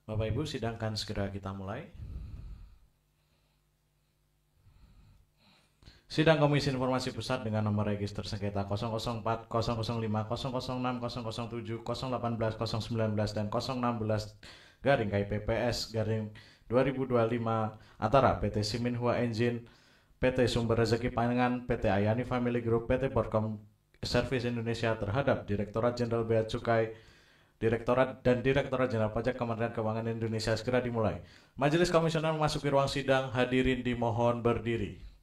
Bapak Ibu, sidang akan segera kita mulai. Sidang Komisi Informasi Pusat dengan nomor register sengketa 004, 005, 006, 007, 018, 019, dan 016 garing KIPPS garing 2025 antara PT Siminhua Engine, PT Sumber Rezeki Pangan, PT Ayani Family Group, PT Porkom Service Indonesia terhadap Direktorat Jenderal Bea Cukai, Direktorat dan Direktorat Jenderal Pajak Kementerian Keuangan Indonesia segera dimulai. Majelis Komisioner memasuki ruang sidang, hadirin dimohon berdiri.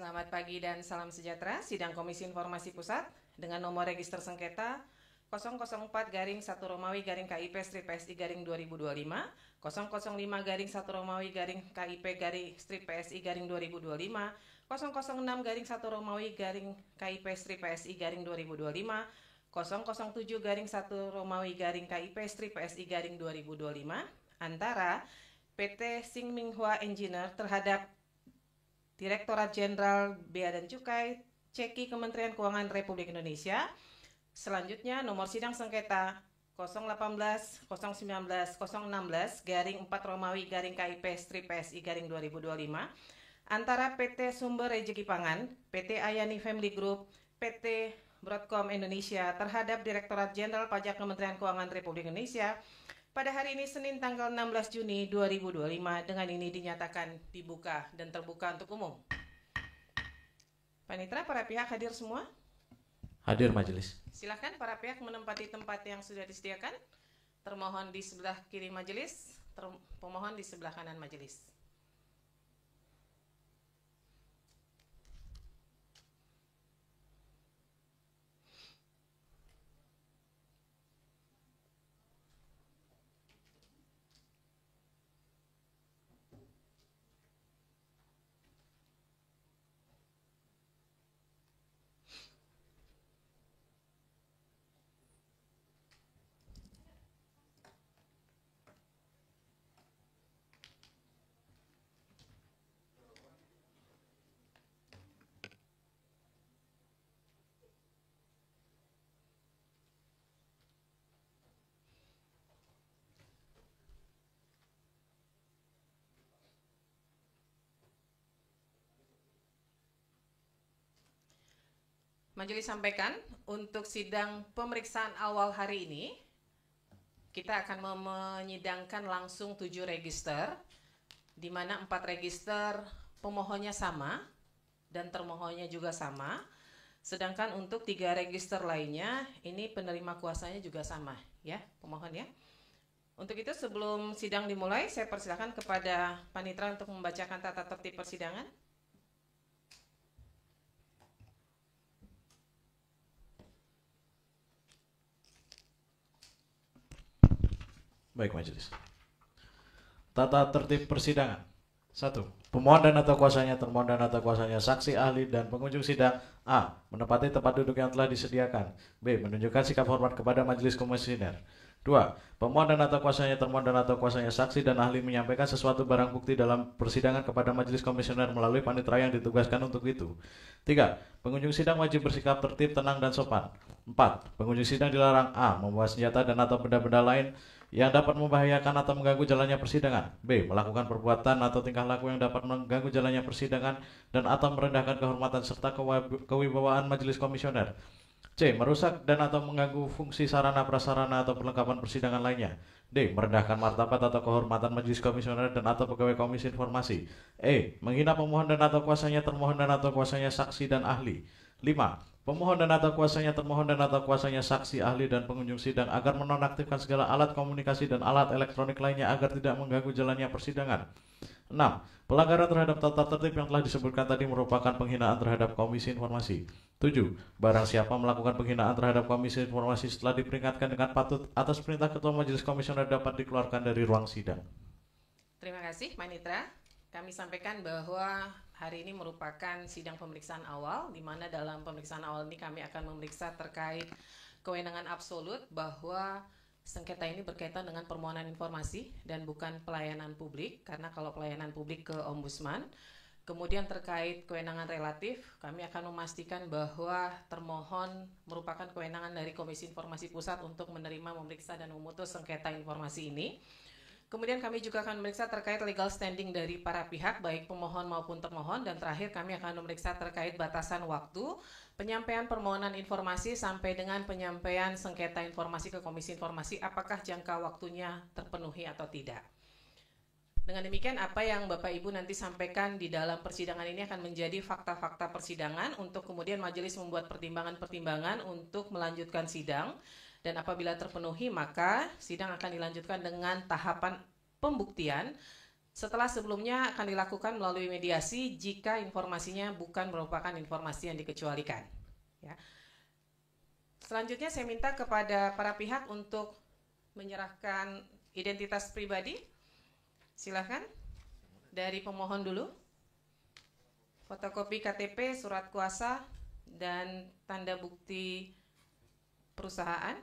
Selamat pagi dan salam sejahtera. Sidang Komisi Informasi Pusat dengan nomor register sengketa 004 garing 1 Romawi garing KIP strip PSI garing 2025, 005 garing 1 Romawi garing KIP garing strip PSI garing 2025, 006 garing 1 Romawi garing KIP strip PSI garing 2025, 007 garing 1 Romawi garing KIP strip PSI garing 2025 antara PT Siminhua Engineer terhadap Direktorat Jenderal Bea dan Cukai, Ceki Kementerian Keuangan Republik Indonesia. Selanjutnya nomor sidang sengketa 018, 019, 016 garing 4 Romawi garing KIP strip PSI garing 2025 antara PT Sumber Rezeki Pangan, PT Ayani Family Group, PT Broadcom Indonesia terhadap Direktorat Jenderal Pajak Kementerian Keuangan Republik Indonesia pada hari ini Senin tanggal 16 Juni 2025 dengan ini dinyatakan dibuka dan terbuka untuk umum. Panitera, para pihak hadir semua? Hadir majelis. Silakan para pihak menempati tempat yang sudah disediakan. Termohon di sebelah kiri majelis, pemohon di sebelah kanan majelis. Majelis sampaikan untuk sidang pemeriksaan awal hari ini kita akan menyidangkan langsung 7 register, di mana 4 register pemohonnya sama dan termohonnya juga sama. Sedangkan untuk 3 register lainnya ini penerima kuasanya juga sama ya, pemohon ya. Untuk itu sebelum sidang dimulai saya persilakan kepada Panitera untuk membacakan tata tertib persidangan. Baik majelis. Tata tertib persidangan. 1. Pemohon dan atau kuasanya, termohon dan atau kuasanya, saksi, ahli, dan pengunjung sidang A. Menempati tempat duduk yang telah disediakan. B. Menunjukkan sikap hormat kepada majelis komisioner. 2. Pemohon dan atau kuasanya, termohon dan atau kuasanya, saksi, dan ahli menyampaikan sesuatu barang bukti dalam persidangan kepada majelis komisioner melalui panitera yang ditugaskan untuk itu. 3. Pengunjung sidang wajib bersikap tertib, tenang, dan sopan. 4. Pengunjung sidang dilarang A. Membawa senjata dan atau benda-benda lain yang dapat membahayakan atau mengganggu jalannya persidangan. B. Melakukan perbuatan atau tingkah laku yang dapat mengganggu jalannya persidangan dan atau merendahkan kehormatan serta kewibawaan majelis komisioner. C. Merusak dan atau mengganggu fungsi sarana prasarana atau perlengkapan persidangan lainnya. D. Merendahkan martabat atau kehormatan majelis komisioner dan atau pegawai komisi informasi. E. Menghina pemohon dan atau kuasanya, termohon dan atau kuasanya, saksi, dan ahli. 5. Pemohon dan atau kuasanya, termohon dan atau kuasanya, saksi, ahli, dan pengunjung sidang agar menonaktifkan segala alat komunikasi dan alat elektronik lainnya agar tidak mengganggu jalannya persidangan. 6. Pelanggaran terhadap tata tertib yang telah disebutkan tadi merupakan penghinaan terhadap Komisi Informasi. 7. Barang siapa melakukan penghinaan terhadap Komisi Informasi setelah diperingatkan dengan patut atas perintah Ketua Majelis Komisioner dapat dikeluarkan dari ruang sidang. Terima kasih, Panitera. kami sampaikan bahwa hari ini merupakan sidang pemeriksaan awal, di mana dalam pemeriksaan awal ini kami akan memeriksa terkait kewenangan absolut bahwa sengketa ini berkaitan dengan permohonan informasi dan bukan pelayanan publik, karena kalau pelayanan publik ke Ombudsman. Kemudian terkait kewenangan relatif, kami akan memastikan bahwa termohon merupakan kewenangan dari Komisi Informasi Pusat untuk menerima, memeriksa, dan memutus sengketa informasi ini. Kemudian kami juga akan memeriksa terkait legal standing dari para pihak, baik pemohon maupun termohon. Dan terakhir kami akan memeriksa terkait batasan waktu penyampaian permohonan informasi sampai dengan penyampaian sengketa informasi ke Komisi Informasi, apakah jangka waktunya terpenuhi atau tidak. Dengan demikian, apa yang Bapak Ibu nanti sampaikan di dalam persidangan ini akan menjadi fakta-fakta persidangan untuk kemudian majelis membuat pertimbangan-pertimbangan untuk melanjutkan sidang. Dan apabila terpenuhi, maka sidang akan dilanjutkan dengan tahapan pembuktian. Setelah sebelumnya akan dilakukan melalui mediasi jika informasinya bukan merupakan informasi yang dikecualikan. Ya. Selanjutnya saya minta kepada para pihak untuk menyerahkan identitas pribadi. Silahkan, dari pemohon dulu. Fotokopi KTP, surat kuasa, dan tanda bukti perusahaan.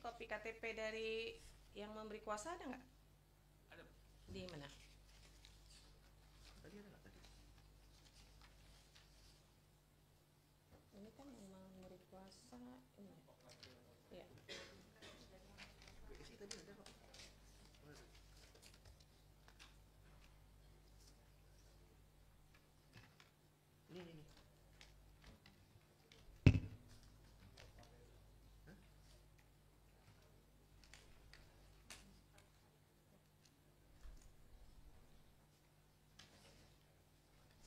kopi KTP dari yang memberi kuasa ada nggak? Ada. Di mana? Tadi ada nggak tadi? Ini kan yang memberi kuasa ini. Ya. BSI tadi ada kok. Oh, ada. Ini. Hah?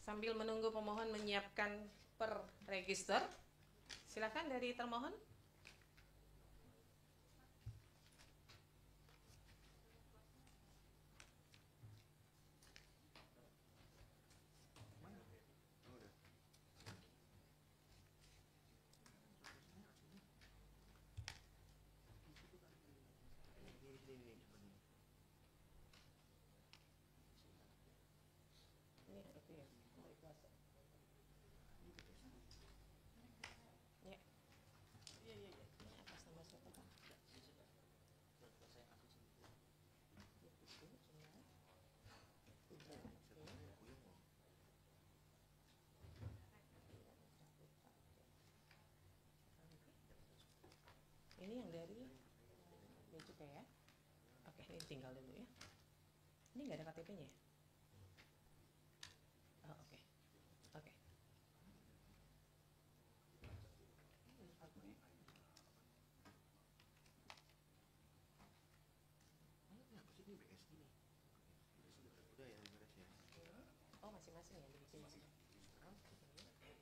Sambil menunggu pemohon menyiapkan per register, silakan dari termohon. Mana? Oh, udah. Ini, coba nih. Ini itu ya, memberi kuasa. Ya. Ini atas nama siapa Pak? Ini yang dari Bea Cukai ya. Oke, ini tinggal dulu ya. Ini nggak ada KTP-nya ya? Oh, oke. Oke. Ini apa sih? Ini BSI nih. Udah ya, beres ya. Oh, masing-masing ya dibikin. Oke. Oke,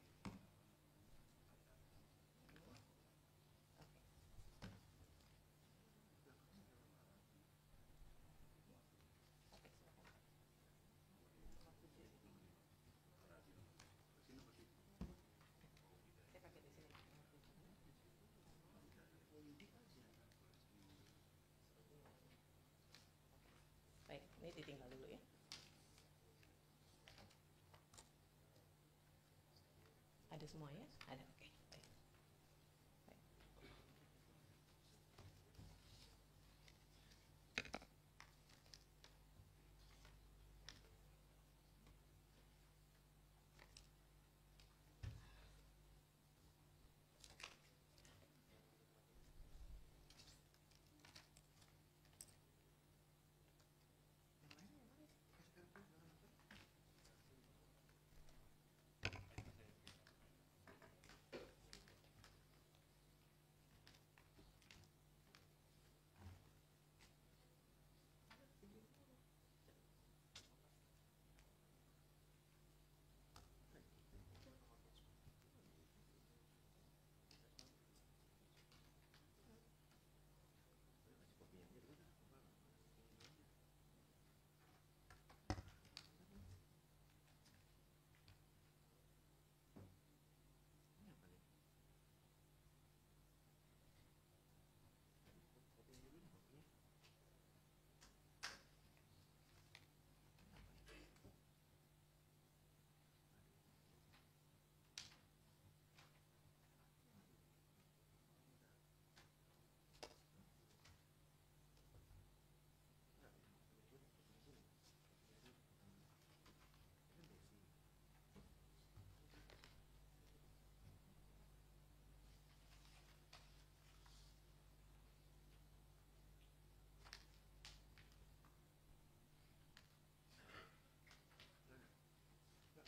silakan. Saya pakai di sini. Baik, ini ditinggal dulu ya. Ada semua ya? Ada, oke. Baik. Baik.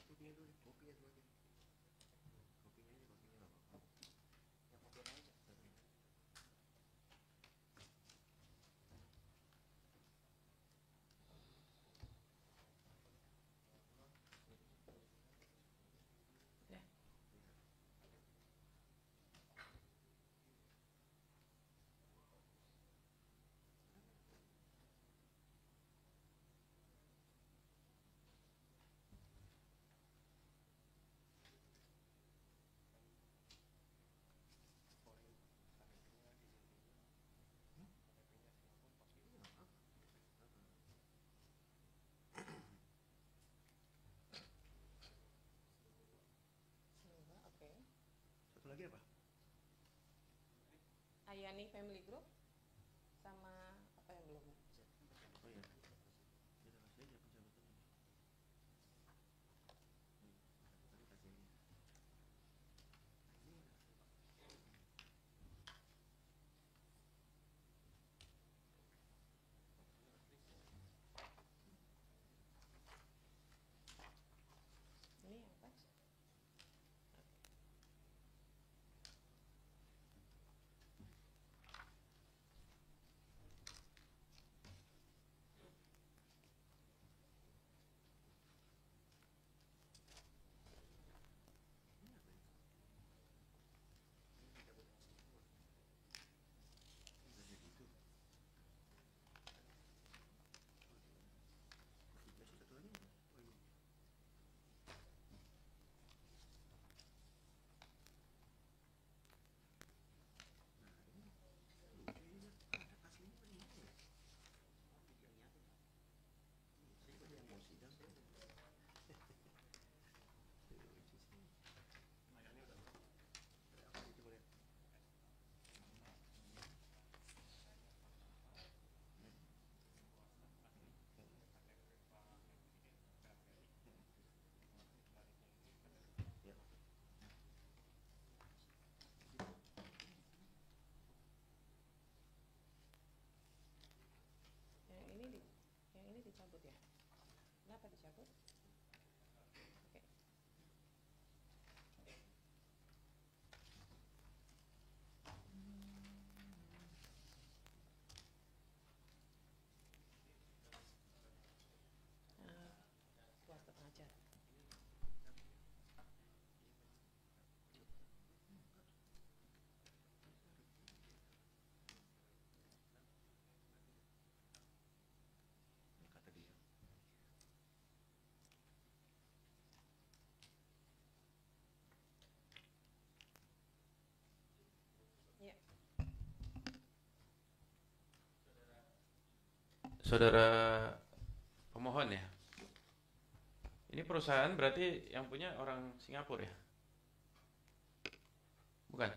Kopinya dulu, kopinya dulu aja. Kopinya nggak apa-apa. Ya kopinya aja. Ya. Dua, oke. Satu lagi apa? Ayani Family Group. sama apa yang belum? Oh ya, kita kasih aja pencabutannya. Tadi kasih ini. Ini Ini apa? udah jadi itu. Masih satu lagi nggak? Oh ini. Nah ini lucu ini. Ada aslinya kan ini ya. Yang nyata. Saya juga yang mau sidang. Lucu sih. Apa sih coba lihat? Ya. Yang ini dicabut ya? Kenapa dicabut? Oke. Keluarga pengacara. Ini kata dia. Ya. Saudara pemohon ya. Ini perusahaan berarti yang punya orang Singapura ya? Bukan?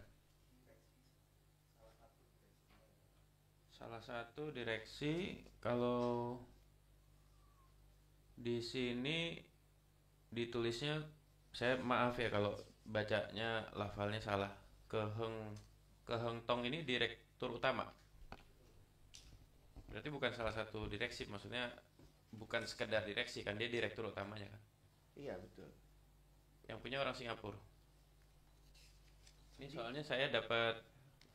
Salah satu direksi. Kalau di sini ditulisnya, saya maaf ya kalau bacanya lafalnya salah. Keheng Tong ini direktur utama. Berarti bukan salah satu direksi, maksudnya bukan sekedar direksi kan, dia direktur utamanya kan. Iya betul. Yang punya orang Singapura. Ini soalnya saya dapat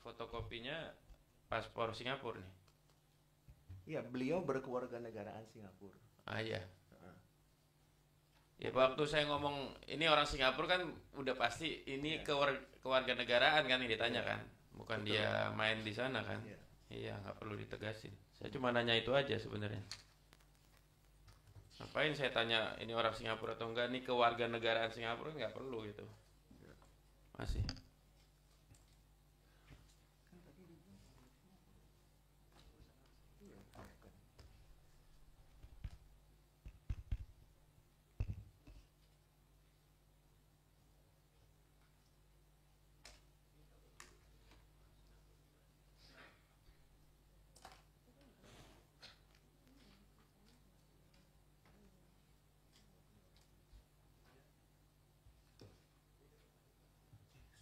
fotokopinya paspor Singapura nih. Iya, beliau berkewarganegaraan Singapura. Ah iya. Heeh. Ya waktu saya ngomong ini orang Singapura kan udah pasti ini kewarganegaraan kan yang ditanya kan. Bukan Betul. dia main di sana kan. Iya. Iya, nggak perlu ditegasin. Saya cuma nanya itu aja sebenarnya. Ngapain saya tanya ini orang Singapura atau enggak, ini kewarganegaraan Singapura nggak perlu gitu. Masih. Iya, bukan.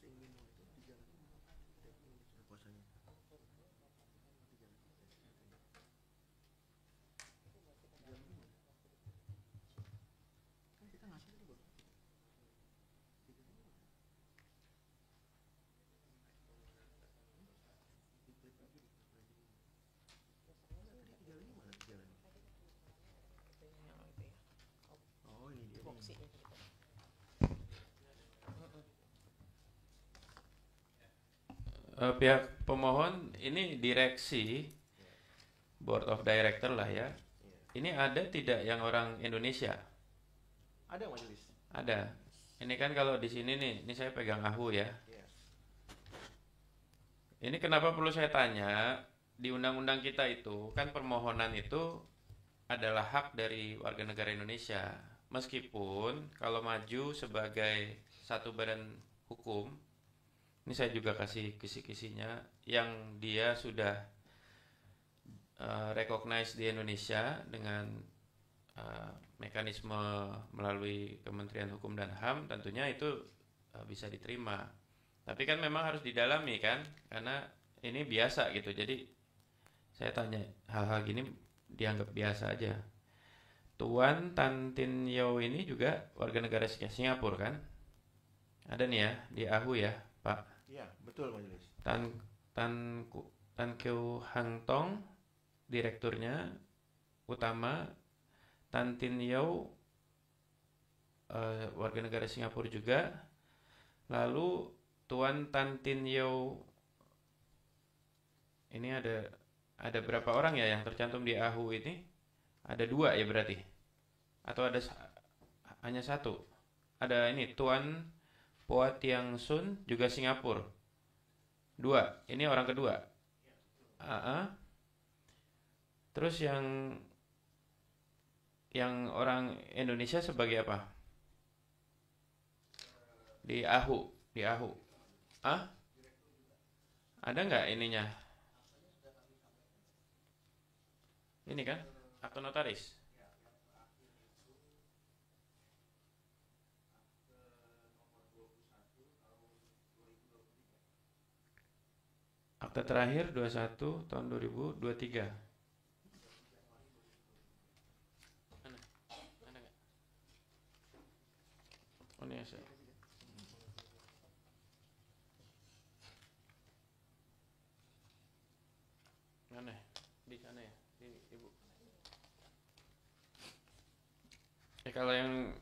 Seingin itu di jalan ini sudah puasanya. Di jalan ini. Di jalan ini. Kan kita ngasih tadi bang. Di jalan ini. Di plate lagi di plate lagi. Tadi di jalan ini mana di jalan ini? Itu yang itu ya. Oh ini dia. Boxing. Pihak pemohon ini direksi board of director lah ya. Iya. Ini ada tidak yang orang Indonesia? Ada majelis. Ada. Ini kan kalau di sini nih, ini saya pegang AHU ya. Iya. Ini kenapa perlu saya tanya? Di undang-undang kita itu kan permohonan itu adalah hak dari warga negara Indonesia. Meskipun kalau maju sebagai satu badan hukum, ini saya juga kasih kisi-kisinya, yang dia sudah recognize di Indonesia dengan mekanisme melalui Kementerian Hukum dan HAM, tentunya itu bisa diterima. Tapi kan memang harus didalami kan, karena ini biasa gitu. Jadi saya tanya hal-hal gini dianggap biasa aja. Tuan Tan Tin Yo ini juga warga negara Singapura kan? Ada nih ya di AHU ya, Pak. Iya, betul Majelis. Tan Tan Tan Keu Hang Tong, direkturnya utama. Tan Tin Yo, warga negara Singapura juga. Lalu Tuan Tan Tin Yo ini ada berapa orang ya yang tercantum di AHU ini? Ada 2 ya berarti? Atau ada hanya 1? Ada ini Tuan Poa Tiang Sun juga Singapura. 2. Ini orang kedua. Terus yang orang Indonesia sebagai apa? Di AHU, di AHU. Ada nggak ininya? Ini kan akte notaris. Akte terakhir 21 tahun 2023. Ada nggak? Oh, ini ya. Mana? Di sana ya, di Ibu. Kalau yang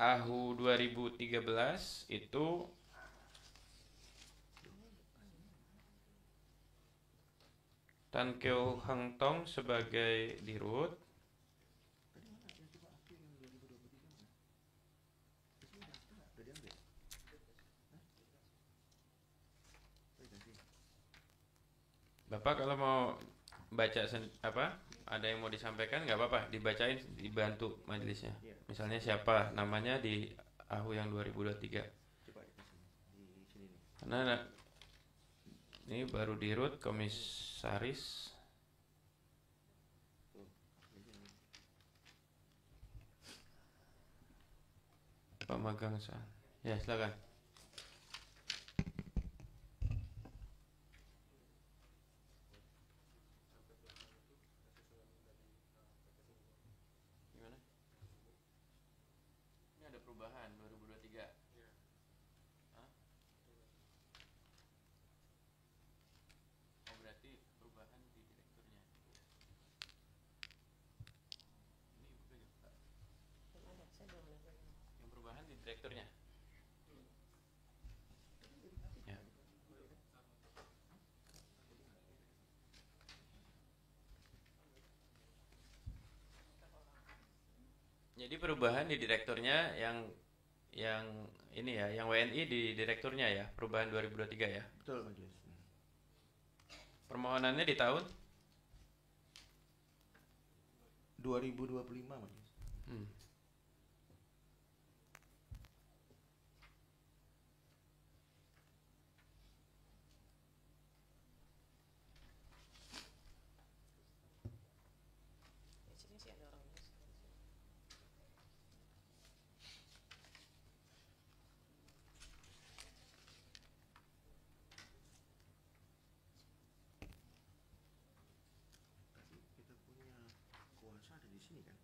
AHU 2013 itu Tan Keu Hang Tong sebagai dirut. Bapak kalau mau baca ada yang mau disampaikan nggak apa-apa, dibacain, dibantu majelisnya. Misalnya siapa namanya di AHU yang 2023. Coba di sini nih. Karena ini baru dirut komisaris. Pemegang saham. Ya, silakan. Gimana? Ini ada perubahan 2023. Hah? Oh, berarti perubahan di direkturnya. Ini Ibu pegang, Pak. Yang perubahan di direkturnya. Ya. Jadi perubahan di direkturnya yang ini ya, yang WNI di direkturnya ya, perubahan 2023 ya. Betul Majelis. Permohonannya di tahun 2025 Majelis. Tapi kita punya kuasa ada di sini kan?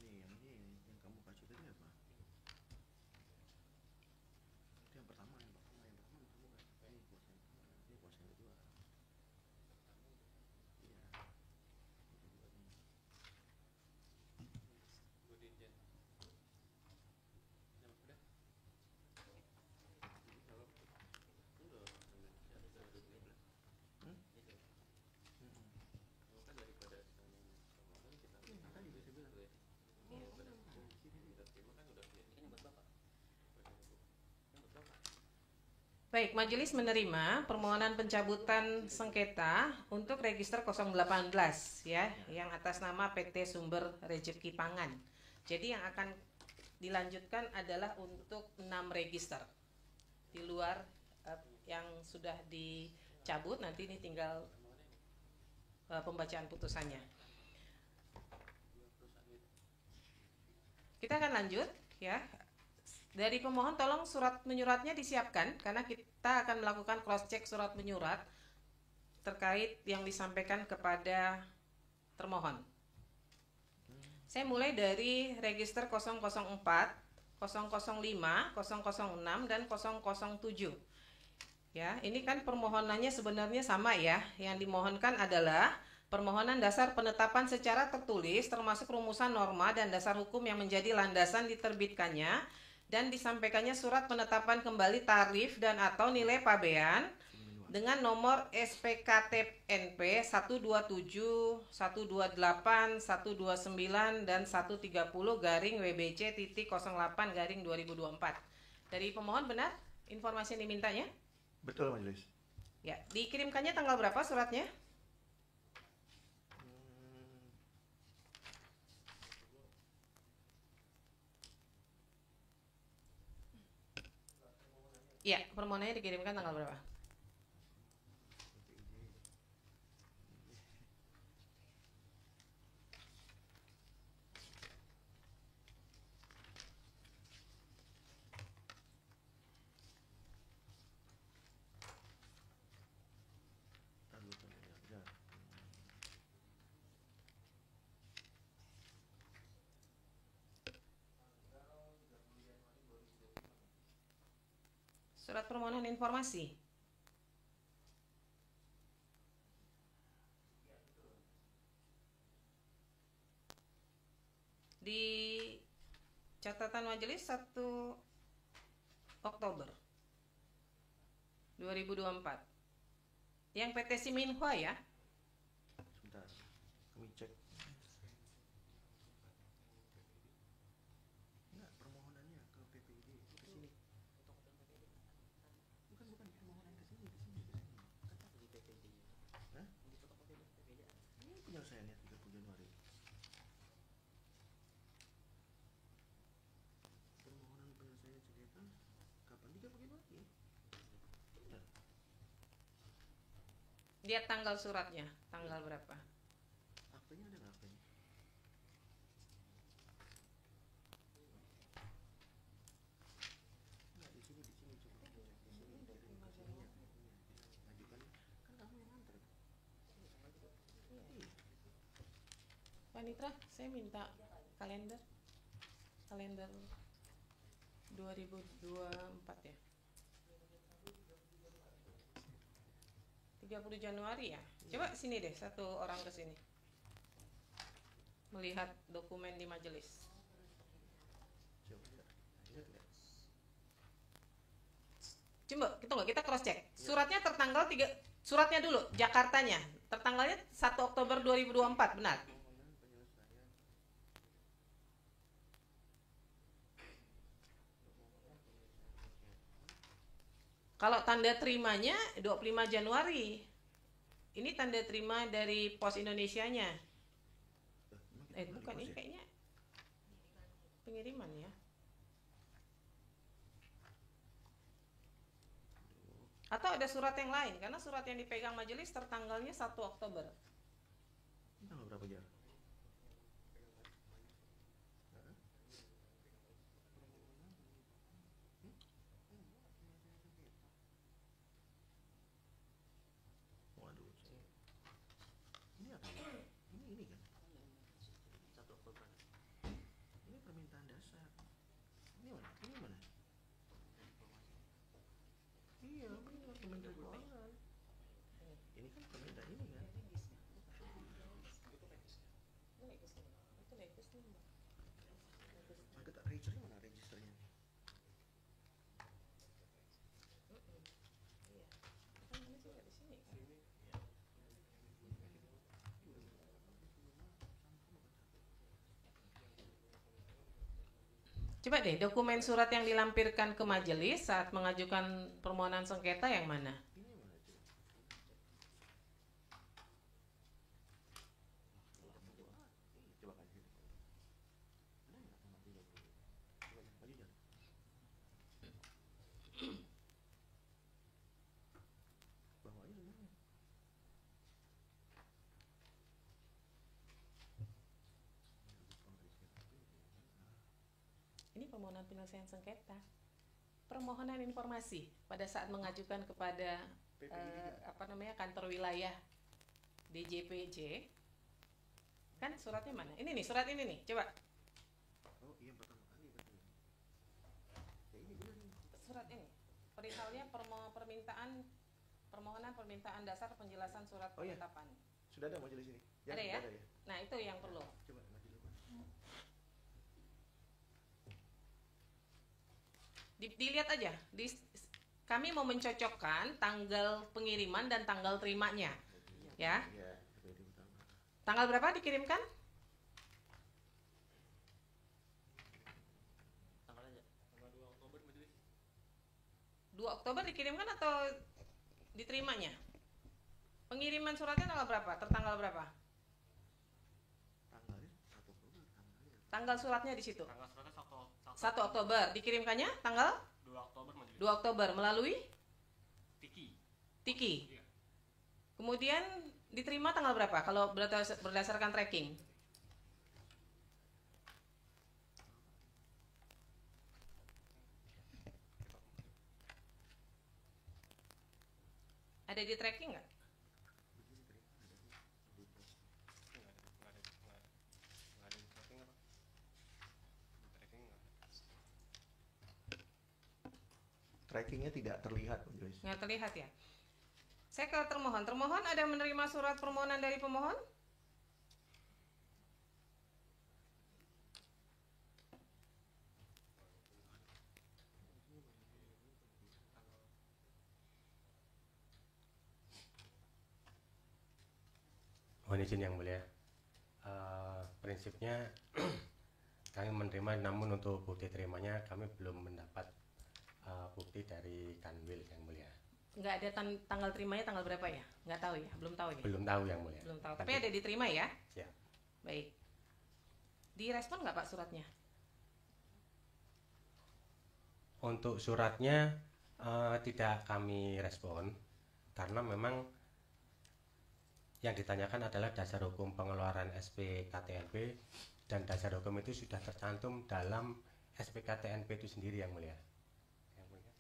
Ini yang kamu kasih tadi apa? Itu yang pertama kamu kan. Ini kuasa yang kedua. Baik, majelis menerima permohonan pencabutan sengketa untuk register 018 ya, yang atas nama PT Sumber Rejeki Pangan. Jadi yang akan dilanjutkan adalah untuk 6 register. Di luar yang sudah dicabut, nanti ini tinggal pembacaan putusannya. Kita akan lanjut ya. Dari pemohon tolong surat menyuratnya disiapkan karena kita akan melakukan cross check surat menyurat terkait yang disampaikan kepada termohon. Saya mulai dari register 004, 005, 006 dan 007. Ya, ini kan permohonannya sebenarnya sama ya. Yang dimohonkan adalah permohonan dasar penetapan secara tertulis termasuk rumusan norma dan dasar hukum yang menjadi landasan diterbitkannya dan disampaikannya surat penetapan kembali tarif dan atau nilai pabean dengan nomor SPKTNP 127, 128, 129 dan 130 garing WBC titik 08 garing 2024. Dari pemohon benar informasi yang dimintanya? Betul, Majelis. Ya, dikirimkannya tanggal berapa suratnya? Ya, permohonannya dikirimkan tanggal berapa? Surat permohonan informasi. Di catatan majelis 1 Oktober 2024. Yang PT Siminhua ya? Sebentar, kami cek. Enggak, permohonannya ke PPID, ke sini. Bukan permohonan ke sini. Kan ada di PPID. Hah? Di fotokopi PPID. Ini penyelesaiannya 30 Januari. Permohonan penyelesaian sengketa kapan? 30 Januari. Lihat tanggal suratnya, tanggal berapa? Aktenya ada nggak aktenya? Nggak, di sini coba cek. Di sini dari lokasinya. Majukan kan kamu yang antar. Iya. Panitra, saya minta kalender 2024 ya. 30 Januari ya. Coba sini deh, satu orang ke sini. Melihat dokumen di majelis. Coba kita cross check. Suratnya tertanggal 3, suratnya dulu, Jakartanya. Tertanggalnya 1 Oktober 2024, benar? Kalau tanda terimanya 25 Januari. Ini tanda terima dari Pos Indonesianya. Bukan, ini kayaknya pengiriman ya. Atau ada surat yang lain, karena surat yang dipegang majelis tertanggalnya 1 Oktober. Tanggal berapa jar? Waduh. Ini apa? Ini kan? 1 Oktober. Ini permintaan dasar. Ini mana? Ini mana? Iya, benar permintaan keuangan. Ini kan permintaan ini kan? Registernya mana registernya? Coba deh, dokumen surat yang dilampirkan ke majelis saat mengajukan permohonan sengketa yang mana? Ini permohonan penyelesaian sengketa. Permohonan informasi pada saat mengajukan kepada kantor wilayah DJPJ. Kan suratnya mana? Ini nih, surat ini nih. Coba. Oh iya, pertama kali betul. Ya ini benar nih. Surat ini. Perihalnya permohonan permintaan dasar penjelasan surat Oh, iya. penetapan. Sudah ada majelis ini? Ada ya? Sudah ada ya? Nah, itu yang perlu. Coba maju dulu. Dilihat aja. Kami mau mencocokkan tanggal pengiriman dan tanggal terimanya. Ya. Iya, PPD utama. Tanggal berapa dikirimkan? Tanggal aja. Tanggal 2 Oktober majelis. 2 Oktober dikirimkan atau diterimanya? Pengiriman suratnya tanggal berapa? Tertanggal berapa? Tanggalnya 1 Oktober, tanggalnya. Tanggal suratnya di situ. Tanggal suratnya 1 Oktober. Dikirimkannya tanggal 2 Oktober majelis. 2 Oktober melalui Tiki. Tiki. Iya. Kemudian diterima tanggal berapa kalau berdasarkan tracking? Ada di tracking nggak? Trackingnya tidak terlihat majelis. Nggak terlihat ya. Saya ke termohon. Termohon ada menerima surat permohonan dari pemohon? Mohon izin yang mulia. Prinsipnya kami menerima, namun untuk bukti terimanya kami belum mendapat bukti dari Kanwil yang mulia. Nggak ada tanggal terimanya tanggal berapa ya? Nggak tahu ya? Belum tahu ya? Belum tahu yang mulia. Belum tahu. Tapi ada diterima ya? Siap. Baik. Direspon nggak Pak suratnya? Untuk suratnya tidak kami respon karena memang yang ditanyakan adalah dasar hukum pengeluaran SPKTNP dan dasar hukum itu sudah tercantum dalam SPKTNP itu sendiri yang mulia. Yang mulia.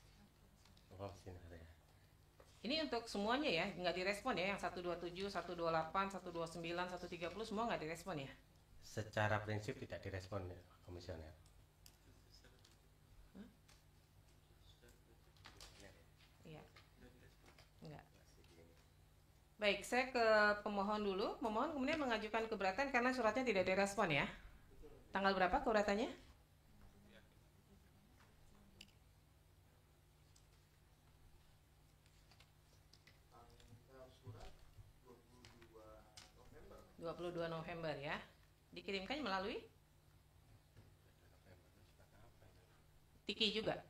Oh, sini ada ya. Ini untuk semuanya ya, nggak direspon ya, yang 127, 128, 129, 130 semua nggak direspon ya? Secara prinsip tidak direspon ya, komisioner. Iya. Enggak. Baik, saya ke pemohon dulu. Pemohon kemudian mengajukan keberatan karena suratnya tidak direspon ya. Tanggal berapa keberatannya? Tanggal surat 22 November. 22 November ya. Dikirimkan melalui Tiki juga.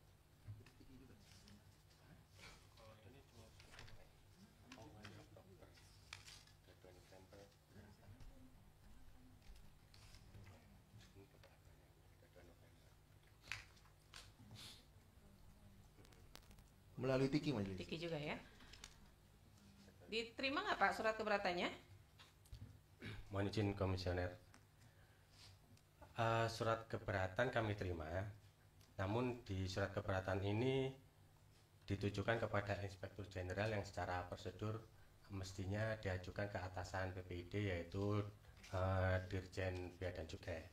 Melalui Tiki majelis. Tiki juga ya. Diterima nggak Pak surat keberatannya? Mohon izin komisioner. Surat keberatan kami terima, namun di surat keberatan ini ditujukan kepada Inspektur Jenderal yang secara prosedur mestinya diajukan ke atasan PPID yaitu Dirjen Bea dan Cukai.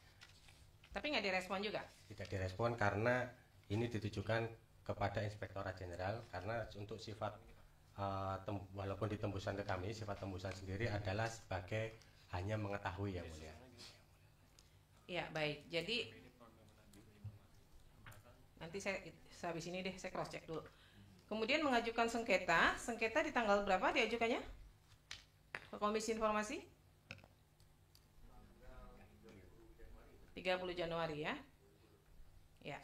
Tapi nggak direspon juga? Tidak direspon karena ini ditujukan kepada Inspektorat Jenderal karena untuk sifat walaupun ditembusan ke kami, sifat tembusan sendiri adalah sebagai hanya mengetahui yang mulia. Ya baik. Jadi nanti saya habis ini deh saya cross check dulu. Kemudian mengajukan sengketa. Sengketa di tanggal berapa diajukannya? Ke Komisi Informasi? 30 Januari ya. Ya.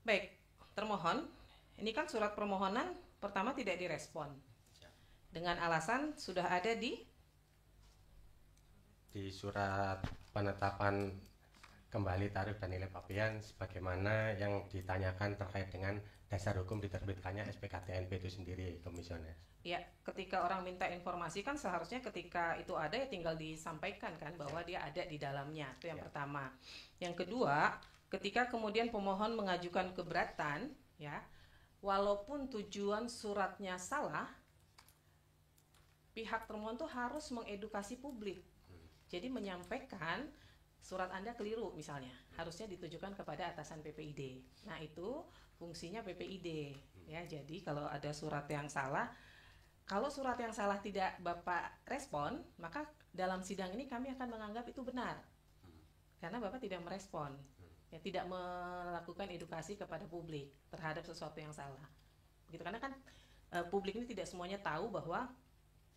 Baik, termohon, ini kan surat permohonan pertama tidak direspon. Dengan alasan sudah ada di surat penetapan kembali tarif dan nilai pabean sebagaimana yang ditanyakan terkait dengan dasar hukum diterbitkannya SPKTNP itu sendiri, Komisioner. ya, ketika orang minta informasi kan seharusnya ketika itu ada ya tinggal disampaikan kan bahwa dia ada di dalamnya. Itu yang pertama. Yang kedua, ketika kemudian pemohon mengajukan keberatan ya, walaupun tujuan suratnya salah, pihak termohon tuh harus mengedukasi publik. Jadi menyampaikan surat Anda keliru misalnya, harusnya ditujukan kepada atasan PPID. Nah, itu fungsinya PPID ya. Jadi kalau ada surat yang salah, kalau surat yang salah tidak Bapak respon, maka dalam sidang ini kami akan menganggap itu benar. Karena Bapak tidak merespon. Ya, tidak melakukan edukasi kepada publik terhadap sesuatu yang salah. Begitu, karena kan publik ini tidak semuanya tahu bahwa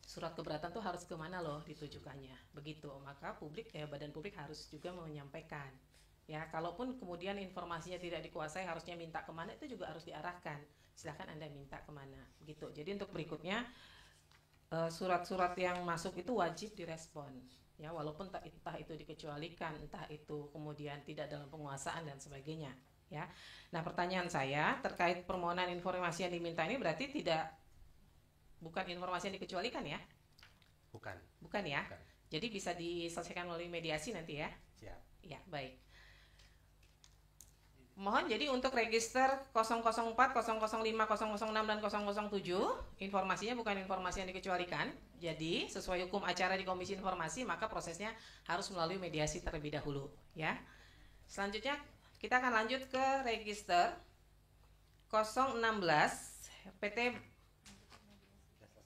surat keberatan tuh harus kemana loh ditujukannya, begitu. Maka publik, badan publik harus juga menyampaikan. Ya, kalaupun kemudian informasinya tidak dikuasai, harusnya minta kemana, itu juga harus diarahkan. Silahkan Anda minta kemana, begitu. Jadi untuk berikutnya surat-surat yang masuk itu wajib direspon. Ya, walaupun entah itu dikecualikan, entah itu kemudian tidak dalam penguasaan dan sebagainya. Ya, nah pertanyaan saya terkait permohonan informasi yang diminta ini berarti bukan informasi yang dikecualikan ya? Bukan ya? Bukan. Jadi bisa diselesaikan melalui mediasi nanti ya? Siap. Ya, baik. Mohon jadi untuk register 004, 005, 006, dan 007, informasinya bukan informasi yang dikecualikan. Jadi sesuai hukum acara di Komisi Informasi, maka prosesnya harus melalui mediasi terlebih dahulu. Ya. Selanjutnya kita akan lanjut ke register 016 PT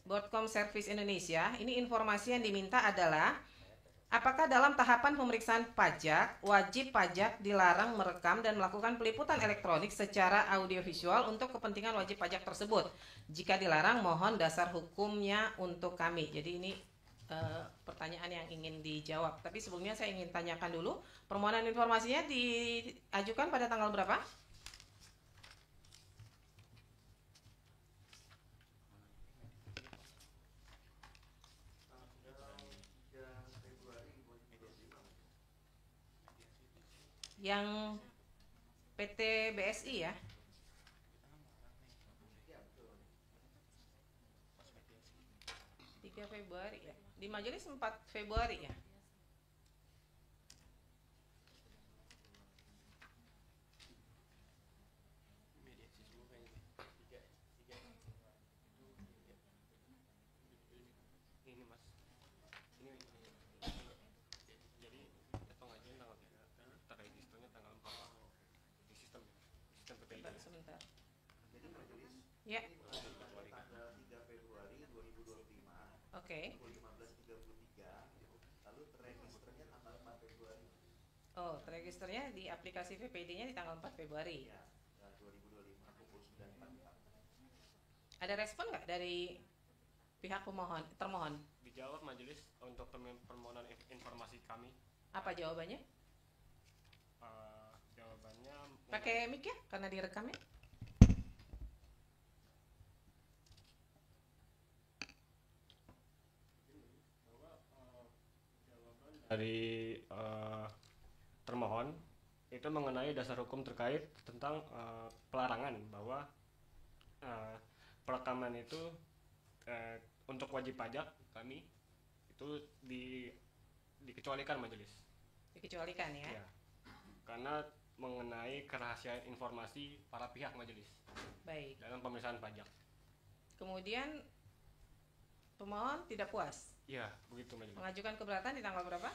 Broadcom Service Indonesia. Ini informasi yang diminta adalah apakah dalam tahapan pemeriksaan pajak, wajib pajak dilarang merekam dan melakukan peliputan elektronik secara audiovisual untuk kepentingan wajib pajak tersebut. Jika dilarang, mohon dasar hukumnya untuk kami. Jadi ini pertanyaan yang ingin dijawab. Tapi sebelumnya saya ingin tanyakan dulu, permohonan informasinya diajukan pada tanggal berapa? Yang PT BSI ya? Februari ya. Di majelis 4 Februari ya. Ini mas, ini jadi pengajuan tanggal 3, terregisternya tanggal 4 di sistem PPID. Sebentar. Jadi majelis Ya. tanggal 3 Februari 2025 Oke. pukul 15.33, lalu terregisternya tanggal 4 Februari. Oh, terregisternya di aplikasi PPID-nya di tanggal 4 Februari. Ya, 2025 pukul 9.44. Ada respon nggak dari pihak termohon? Dijawab majelis untuk permohonan informasi kami. Apa jawabannya? Jawabannya Pakai mic ya, karena direkam ya. dari termohon itu mengenai dasar hukum terkait tentang pelarangan bahwa perekaman itu untuk wajib pajak kami itu dikecualikan majelis. Dikecualikan ya. Ya, karena mengenai kerahasiaan informasi para pihak majelis Baik. dalam pemeriksaan pajak. Kemudian pemohon tidak puas, Iya, begitu majelis. mengajukan keberatan di tanggal berapa?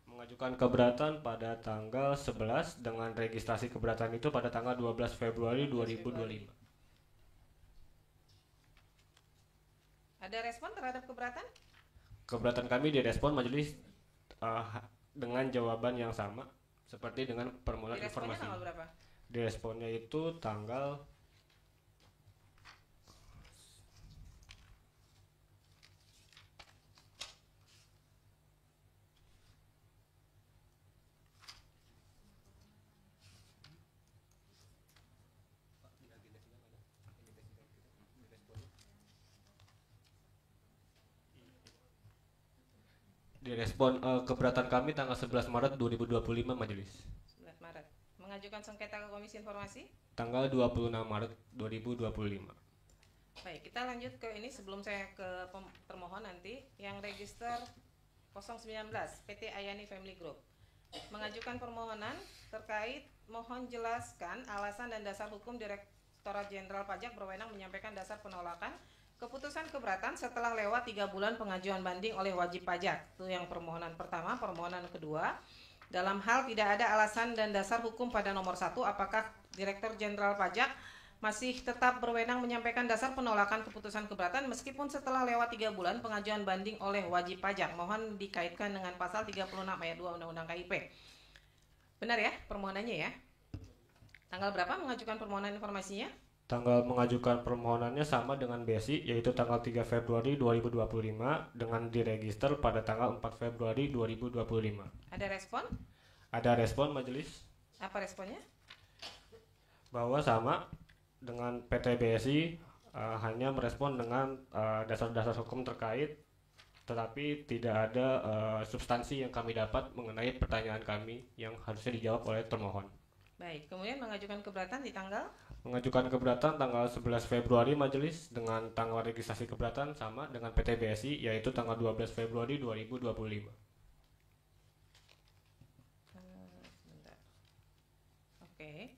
Mengajukan keberatan pada tanggal 11 dengan registrasi keberatan itu pada tanggal 12 Februari 2025. Ada respon terhadap keberatan? Keberatan kami direspon majelis dengan jawaban yang sama seperti dengan permohonan Diresponnya informasi. tanggal berapa? Diresponnya itu tanggal Direspon keberatan kami tanggal 11 Maret 2025 Majelis. 11 Maret. Mengajukan sengketa ke Komisi Informasi? Tanggal 26 Maret 2025. Baik, kita lanjut ke ini sebelum saya ke termohon nanti. Yang register 019 PT Ayani Family Group mengajukan permohonan terkait mohon jelaskan alasan dan dasar hukum Direktorat Jenderal Pajak berwenang menyampaikan dasar penolakan keputusan keberatan setelah lewat 3 bulan pengajuan banding oleh wajib pajak. Itu yang permohonan pertama. Permohonan kedua, dalam hal tidak ada alasan dan dasar hukum pada nomor 1, apakah Direktur Jenderal Pajak masih tetap berwenang menyampaikan dasar penolakan keputusan keberatan meskipun setelah lewat 3 bulan pengajuan banding oleh wajib pajak. Mohon dikaitkan dengan pasal 36 ayat 2 Undang-Undang KIP. Benar ya permohonannya ya? Tanggal berapa mengajukan permohonan informasinya? Tanggal mengajukan permohonannya sama dengan BSI, yaitu tanggal 3 Februari 2025 dengan diregister pada tanggal 4 Februari 2025. Ada respon? Ada respon Majelis Apa responnya? bahwa sama dengan PT BSI, hanya merespon dengan dasar-dasar hukum terkait, tetapi tidak ada substansi yang kami dapat mengenai pertanyaan kami yang harusnya dijawab oleh termohon. Baik, kemudian mengajukan keberatan di tanggal? Mengajukan keberatan tanggal 11 Februari Majelis dengan tanggal registrasi keberatan sama dengan PT BSI, yaitu tanggal 12 Februari 2025. Sebentar. Oke.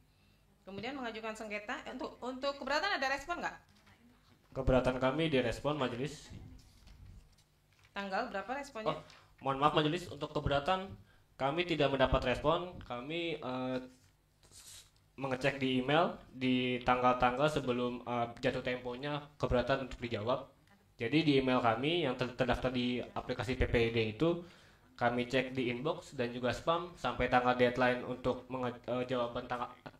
Kemudian mengajukan sengketa. Untuk keberatan ada respon nggak? Keberatan kami direspon Majelis. Tanggal berapa responnya? Mohon maaf Majelis, untuk keberatan kami tidak mendapat respon. Kami mengecek di email di tanggal-tanggal sebelum jatuh temponya keberatan untuk dijawab. Jadi di email kami yang terdaftar di aplikasi PPID itu kami cek di inbox dan juga spam sampai tanggal deadline untuk jawaban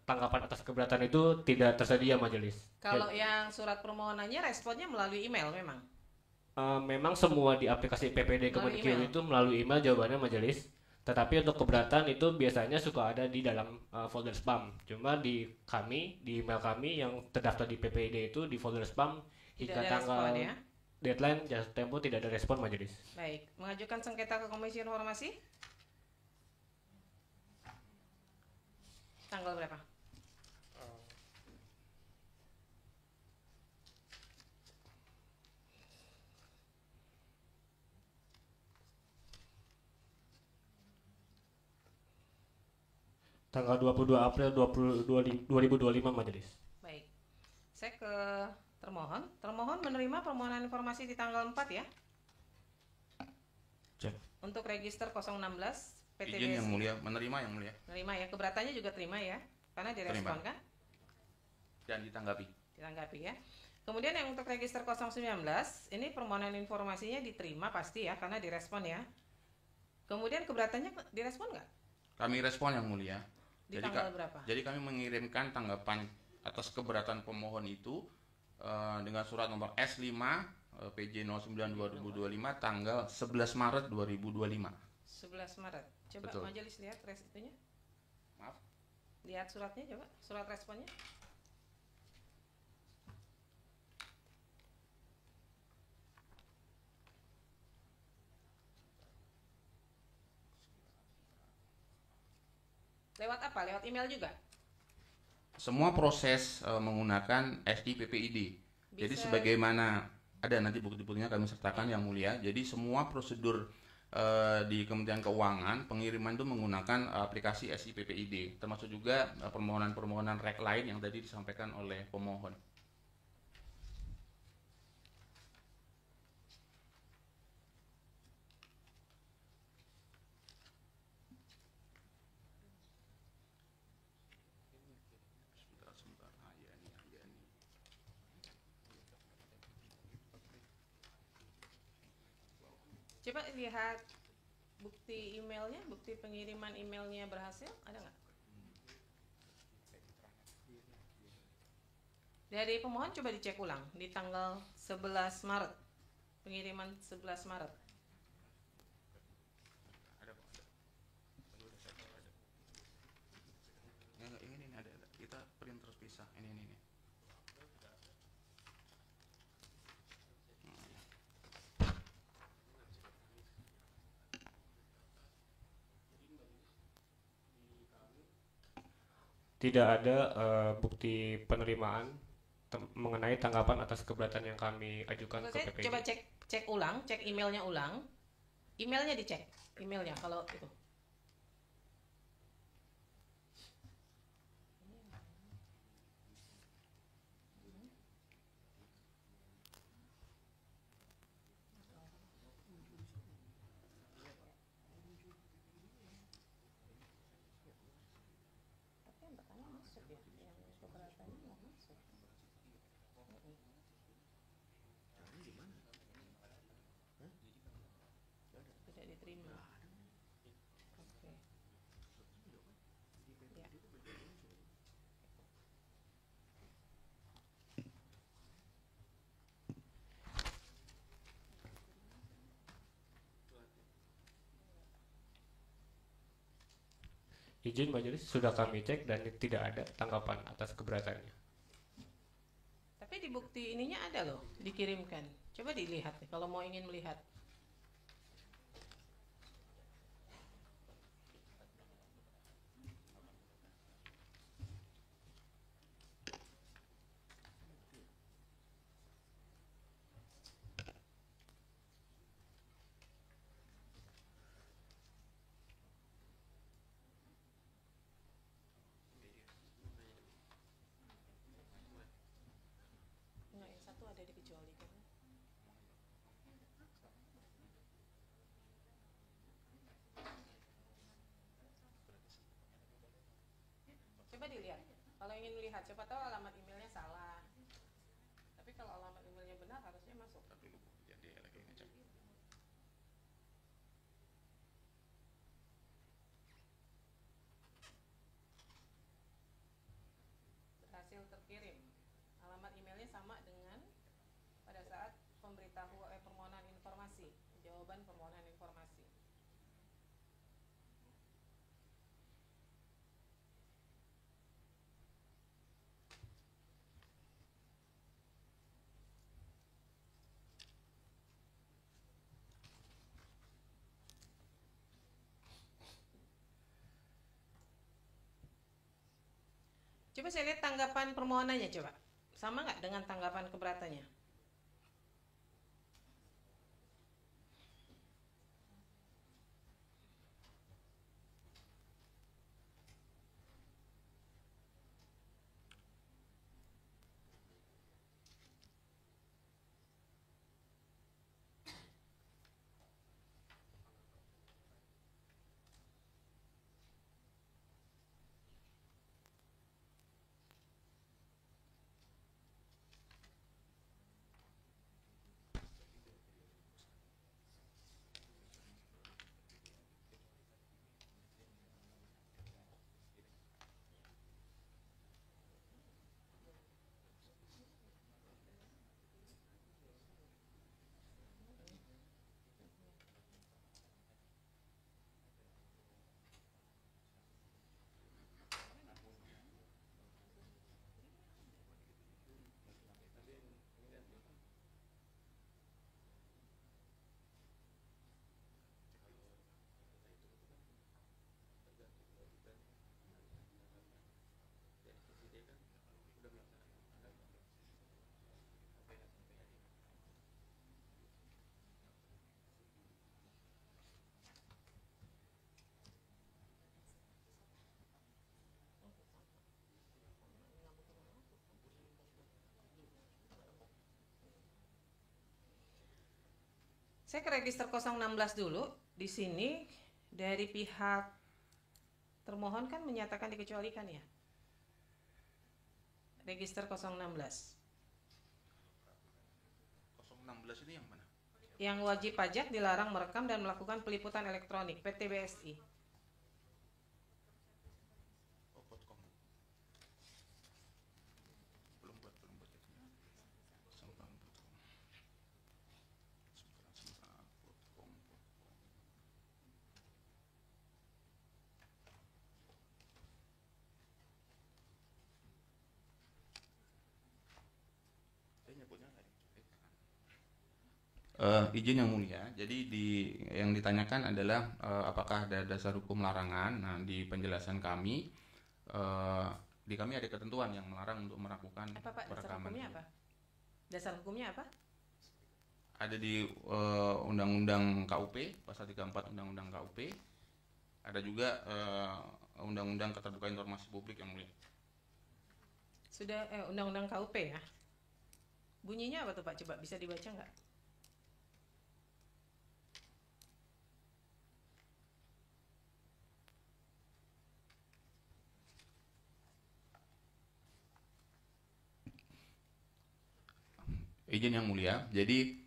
tanggapan atas keberatan itu tidak tersedia Majelis. Kalau yang surat permohonannya responnya melalui email memang? Memang semua di aplikasi PPD Melalui Kemenkeu email. itu melalui email jawabannya Majelis. Tetapi untuk keberatan itu biasanya suka ada di dalam folder spam. Cuma di email kami yang terdaftar di PPID itu di folder spam Tidak hingga ada tanggal respon ya? deadline jatuh tempo tidak ada respon Majelis. Baik, mengajukan sengketa ke Komisi Informasi? Tanggal berapa? Tanggal 22 April 2025 Majelis. Baik, saya ke termohon. Termohon menerima permohonan informasi di tanggal 4 ya? Cek. Untuk register 016 PT Izin yang BSI. mulia, menerima yang mulia Menerima ya, keberatannya juga terima ya? Karena direspon Terima. kan? dan ditanggapi. Ditanggapi ya. Kemudian yang untuk register 019, ini permohonan informasinya diterima pasti ya, karena direspon ya. Kemudian keberatannya direspon nggak? Kami respon yang mulia. Di tanggal berapa? Jadi kami mengirimkan tanggapan atas keberatan pemohon itu dengan surat nomor S5 PJ 09 2025 tanggal 11 Maret 2025. 11 Maret. Coba Betul. majelis lihat itunya. Maaf. Lihat suratnya coba, surat responnya. Lewat apa? Lewat email juga? Semua proses menggunakan SIPPID. Jadi Bisa- sebagaimana ada nanti bukti-buktinya kami sertakan yang mulia. Jadi semua prosedur di Kementerian Keuangan pengiriman itu menggunakan aplikasi SIPPID, termasuk juga permohonan-permohonan rek lain yang tadi disampaikan oleh pemohon. Sebentar. Ah, ya, ini. Coba lihat bukti emailnya, bukti pengiriman emailnya berhasil, ada nggak? Dari pemohon coba dicek ulang di tanggal 11 Maret, pengiriman 11 Maret. Ada kok, ada. Enggak, ini ada. Kita print terus pisah. Ini. tidak ada bukti penerimaan mengenai tanggapan atas keberatan yang kami ajukan ke Saya PPD. coba cek ulang, cek emailnya ulang. Emailnya dicek, emailnya kalau itu. Tidak diterima. Oke. Ya. Izin majelis sudah kami cek dan tidak ada tanggapan atas keberatannya. Tapi di bukti ininya ada loh, dikirimkan. Coba dilihat nih, kalau mau ingin melihat. Enggak, yang satu ada dikecualikan. Coba dilihat. Kalau ingin melihat, siapa tahu alamat emailnya salah. Tapi kalau alamat emailnya benar, harusnya masuk. Berhasil terkirim. Alamat emailnya sama dengan pada saat permohonan informasi, jawaban permohonan informasi. Coba saya lihat tanggapan permohonannya coba. Sama nggak dengan tanggapan keberatannya? Saya ke register 016 dulu. Di sini dari pihak termohon kan menyatakan dikecualikan ya. Register 016. 016 ini yang mana? Yang wajib pajak dilarang merekam dan melakukan peliputan elektronik, PT BSI. Oh, .com. Belum buat itunya. Izin yang mulia, jadi yang ditanyakan adalah apakah ada dasar hukum larangan. Nah, di penjelasan kami di kami ada ketentuan yang melarang untuk melakukan Apa Pak, dasar perekaman. hukumnya apa? Dasar hukumnya apa? Ada di Undang-Undang KUP, pasal 34 Undang-Undang KUP. Ada juga Undang-Undang Keterbukaan Informasi Publik yang mulia. Sudah Undang-Undang KUP ya? Bunyinya apa tuh Pak? Coba bisa dibaca nggak? Izin yang mulia, jadi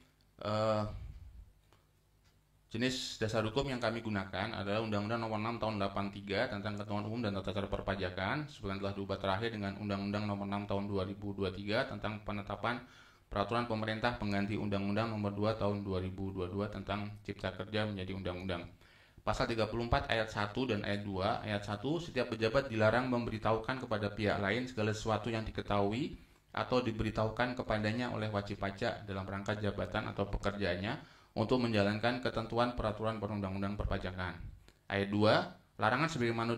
jenis dasar hukum yang kami gunakan adalah Undang-Undang Nomor 6 Tahun 83 tentang Ketentuan Umum dan Tata Cara Perpajakan, sebagian telah diubah terakhir dengan Undang-Undang Nomor 6 Tahun 2023 tentang penetapan peraturan pemerintah pengganti Undang-Undang Nomor 2 Tahun 2022 tentang Cipta Kerja menjadi undang-undang. Pasal 34 ayat 1 dan ayat 2. Ayat 1, setiap pejabat dilarang memberitahukan kepada pihak lain segala sesuatu yang diketahui atau diberitahukan kepadanya oleh wajib pajak dalam rangka jabatan atau pekerjaannya untuk menjalankan ketentuan peraturan perundang-undang perpajakan. Ayat 2, larangan sebagaimana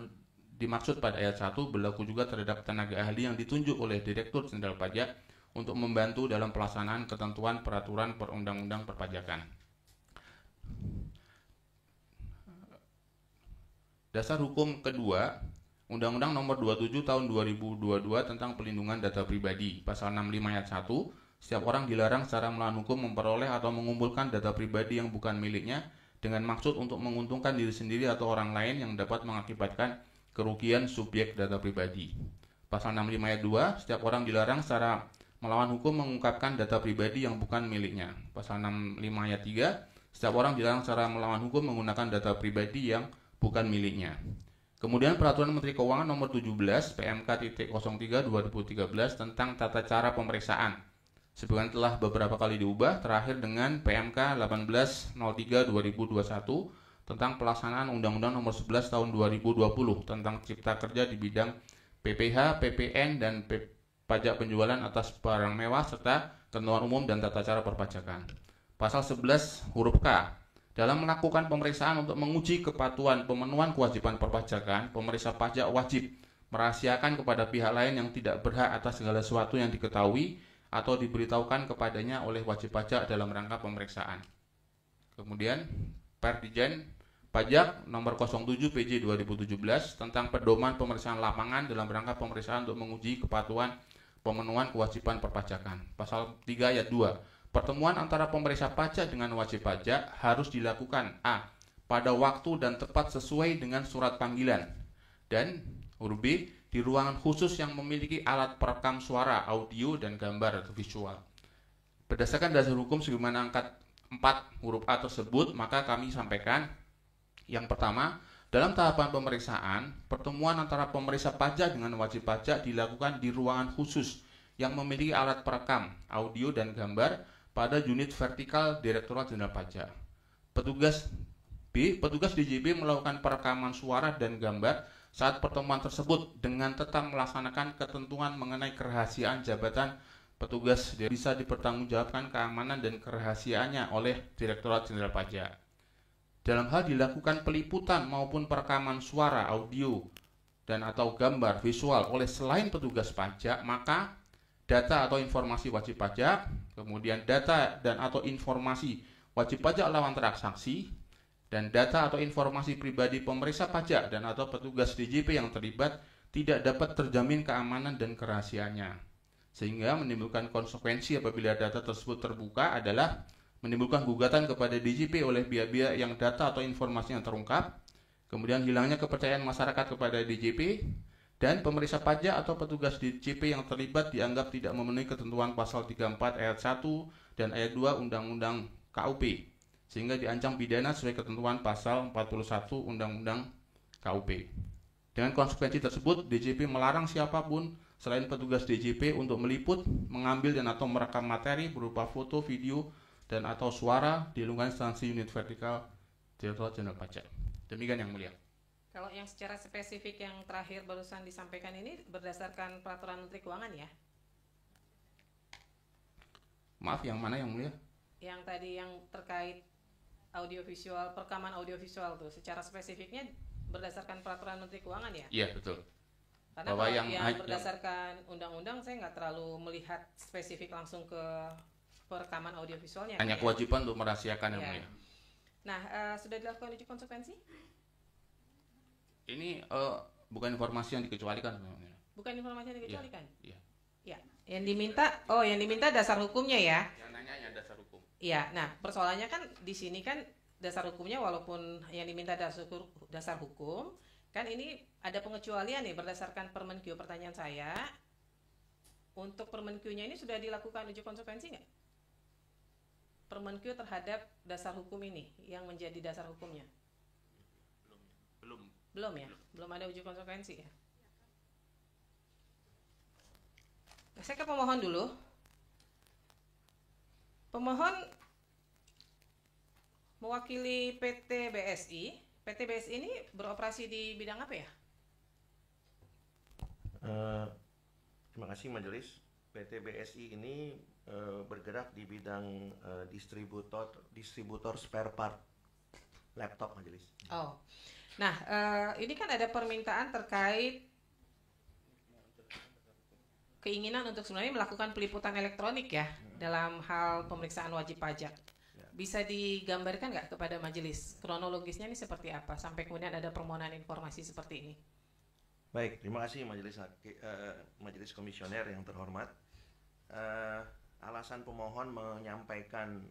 dimaksud pada ayat 1 berlaku juga terhadap tenaga ahli yang ditunjuk oleh Direktur Jenderal Pajak untuk membantu dalam pelaksanaan ketentuan peraturan perundang-undang perpajakan. Dasar hukum kedua, Undang-Undang Nomor 27 Tahun 2022 tentang Pelindungan Data Pribadi, pasal 65 ayat 1, setiap orang dilarang secara melawan hukum memperoleh atau mengumpulkan data pribadi yang bukan miliknya dengan maksud untuk menguntungkan diri sendiri atau orang lain yang dapat mengakibatkan kerugian subjek data pribadi. Pasal 65 ayat 2, setiap orang dilarang secara melawan hukum mengungkapkan data pribadi yang bukan miliknya. Pasal 65 ayat 3, setiap orang dilarang secara melawan hukum menggunakan data pribadi yang bukan miliknya. Kemudian Peraturan Menteri Keuangan Nomor 17 PMK.03/2013 tentang tata cara pemeriksaan. Sebagian telah beberapa kali diubah, terakhir dengan PMK 1803/2021 tentang pelaksanaan Undang-Undang Nomor 11 Tahun 2020 tentang Cipta Kerja di bidang PPh, PPN, dan pajak penjualan atas barang mewah serta ketentuan umum dan tata cara perpajakan. Pasal 11 huruf K. Dalam melakukan pemeriksaan untuk menguji kepatuhan pemenuhan kewajiban perpajakan, pemeriksa pajak wajib merahasiakan kepada pihak lain yang tidak berhak atas segala sesuatu yang diketahui atau diberitahukan kepadanya oleh wajib pajak dalam rangka pemeriksaan. Kemudian Perdijen Pajak Nomor 07 PJ 2017 tentang pedoman pemeriksaan lapangan dalam rangka pemeriksaan untuk menguji kepatuhan pemenuhan kewajiban perpajakan. Pasal 3 ayat 2. Pertemuan antara pemeriksa pajak dengan wajib pajak harus dilakukan A. Pada waktu dan tepat sesuai dengan surat panggilan, dan huruf B. Di ruangan khusus yang memiliki alat perekam suara, audio, dan gambar atau visual. Berdasarkan dasar hukum sebagaimana angkat 4 huruf A tersebut, maka kami sampaikan yang pertama, dalam tahapan pemeriksaan, pertemuan antara pemeriksa pajak dengan wajib pajak dilakukan di ruangan khusus yang memiliki alat perekam, audio, dan gambar pada unit vertikal Direktorat Jenderal Pajak. Petugas DJP melakukan perekaman suara dan gambar saat pertemuan tersebut dengan tetap melaksanakan ketentuan mengenai kerahasiaan jabatan petugas bisa dipertanggungjawabkan keamanan dan kerahasiaannya oleh Direktorat Jenderal Pajak. Dalam hal dilakukan peliputan maupun perekaman suara, audio, dan atau gambar visual oleh selain petugas pajak, maka data atau informasi wajib pajak, kemudian data dan atau informasi wajib pajak lawan transaksi, dan data atau informasi pribadi pemeriksa pajak dan atau petugas DJP yang terlibat tidak dapat terjamin keamanan dan kerahasiaannya. Sehingga menimbulkan konsekuensi apabila data tersebut terbuka adalah menimbulkan gugatan kepada DJP oleh pihak-pihak yang data atau informasinya terungkap, kemudian hilangnya kepercayaan masyarakat kepada DJP, dan pemeriksa pajak atau petugas DJP yang terlibat dianggap tidak memenuhi ketentuan pasal 34 ayat 1 dan ayat 2 Undang-Undang KUP, sehingga diancam pidana sesuai ketentuan pasal 41 Undang-Undang KUP. Dengan konsekuensi tersebut, DJP melarang siapapun selain petugas DJP untuk meliput, mengambil dan atau merekam materi berupa foto, video, dan atau suara di lingkungan instansi unit vertikal Direktorat Jenderal Pajak. Demikian yang mulia. Kalau yang secara spesifik yang terakhir barusan disampaikan ini berdasarkan Peraturan Menteri Keuangan ya? Maaf, yang mana yang mulia? Yang tadi yang terkait audiovisual, perekaman audiovisual tuh secara spesifiknya berdasarkan Peraturan Menteri Keuangan ya? Iya, betul. Karena bahwa kalau yang yang berdasarkan undang-undang saya nggak terlalu melihat spesifik langsung ke perekaman audiovisualnya. hanya kan, ya? kewajiban untuk merahasiakan yang Ya. mulia. Nah, sudah dilakukan uji konsekuensi? Ini bukan informasi yang dikecualikan sebenarnya. Bukan informasi yang dikecualikan? Iya. Ya. Yang diminta dasar hukumnya ya? Yang nanya ya dasar hukum. Iya. Nah, persoalannya kan di sini kan dasar hukumnya walaupun yang diminta dasar hukum, kan ini ada pengecualian nih berdasarkan Permenkyu. Pertanyaan saya, untuk Permenkyu-nya ini sudah dilakukan uji konsekuensi nggak? Permenkyu terhadap dasar hukum ini yang menjadi dasar hukumnya? Belum ya? Belum ada uji konsekuensi ya? Nah, saya ke pemohon dulu. Pemohon mewakili PT BSI. PT BSI ini beroperasi di bidang apa ya? Terima kasih Majelis. PT BSI ini bergerak di bidang distributor spare part laptop Majelis. Oh, nah ini kan ada permintaan terkait keinginan untuk sebenarnya melakukan peliputan elektronik ya dalam hal pemeriksaan wajib pajak. Bisa digambarkan nggak kepada majelis kronologisnya ini seperti apa sampai kemudian ada permohonan informasi seperti ini? Baik, terima kasih Majelis Komisioner yang terhormat. Alasan pemohon menyampaikan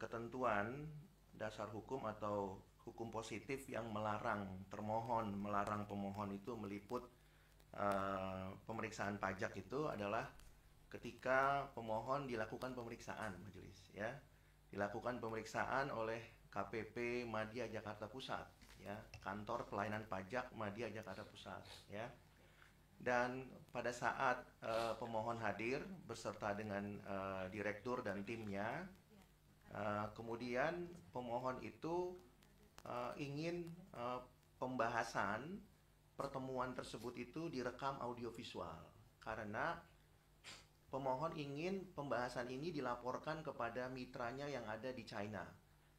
ketentuan dasar hukum atau hukum positif yang melarang pemohon itu meliput pemeriksaan pajak itu adalah ketika pemohon dilakukan pemeriksaan majelis ya, dilakukan pemeriksaan oleh KPP Madya Jakarta Pusat ya, kantor pelayanan pajak Madya Jakarta Pusat ya. Dan pada saat pemohon hadir beserta dengan direktur dan timnya, kemudian pemohon itu ingin pembahasan pertemuan tersebut itu direkam audiovisual karena pemohon ingin pembahasan ini dilaporkan kepada mitranya yang ada di China.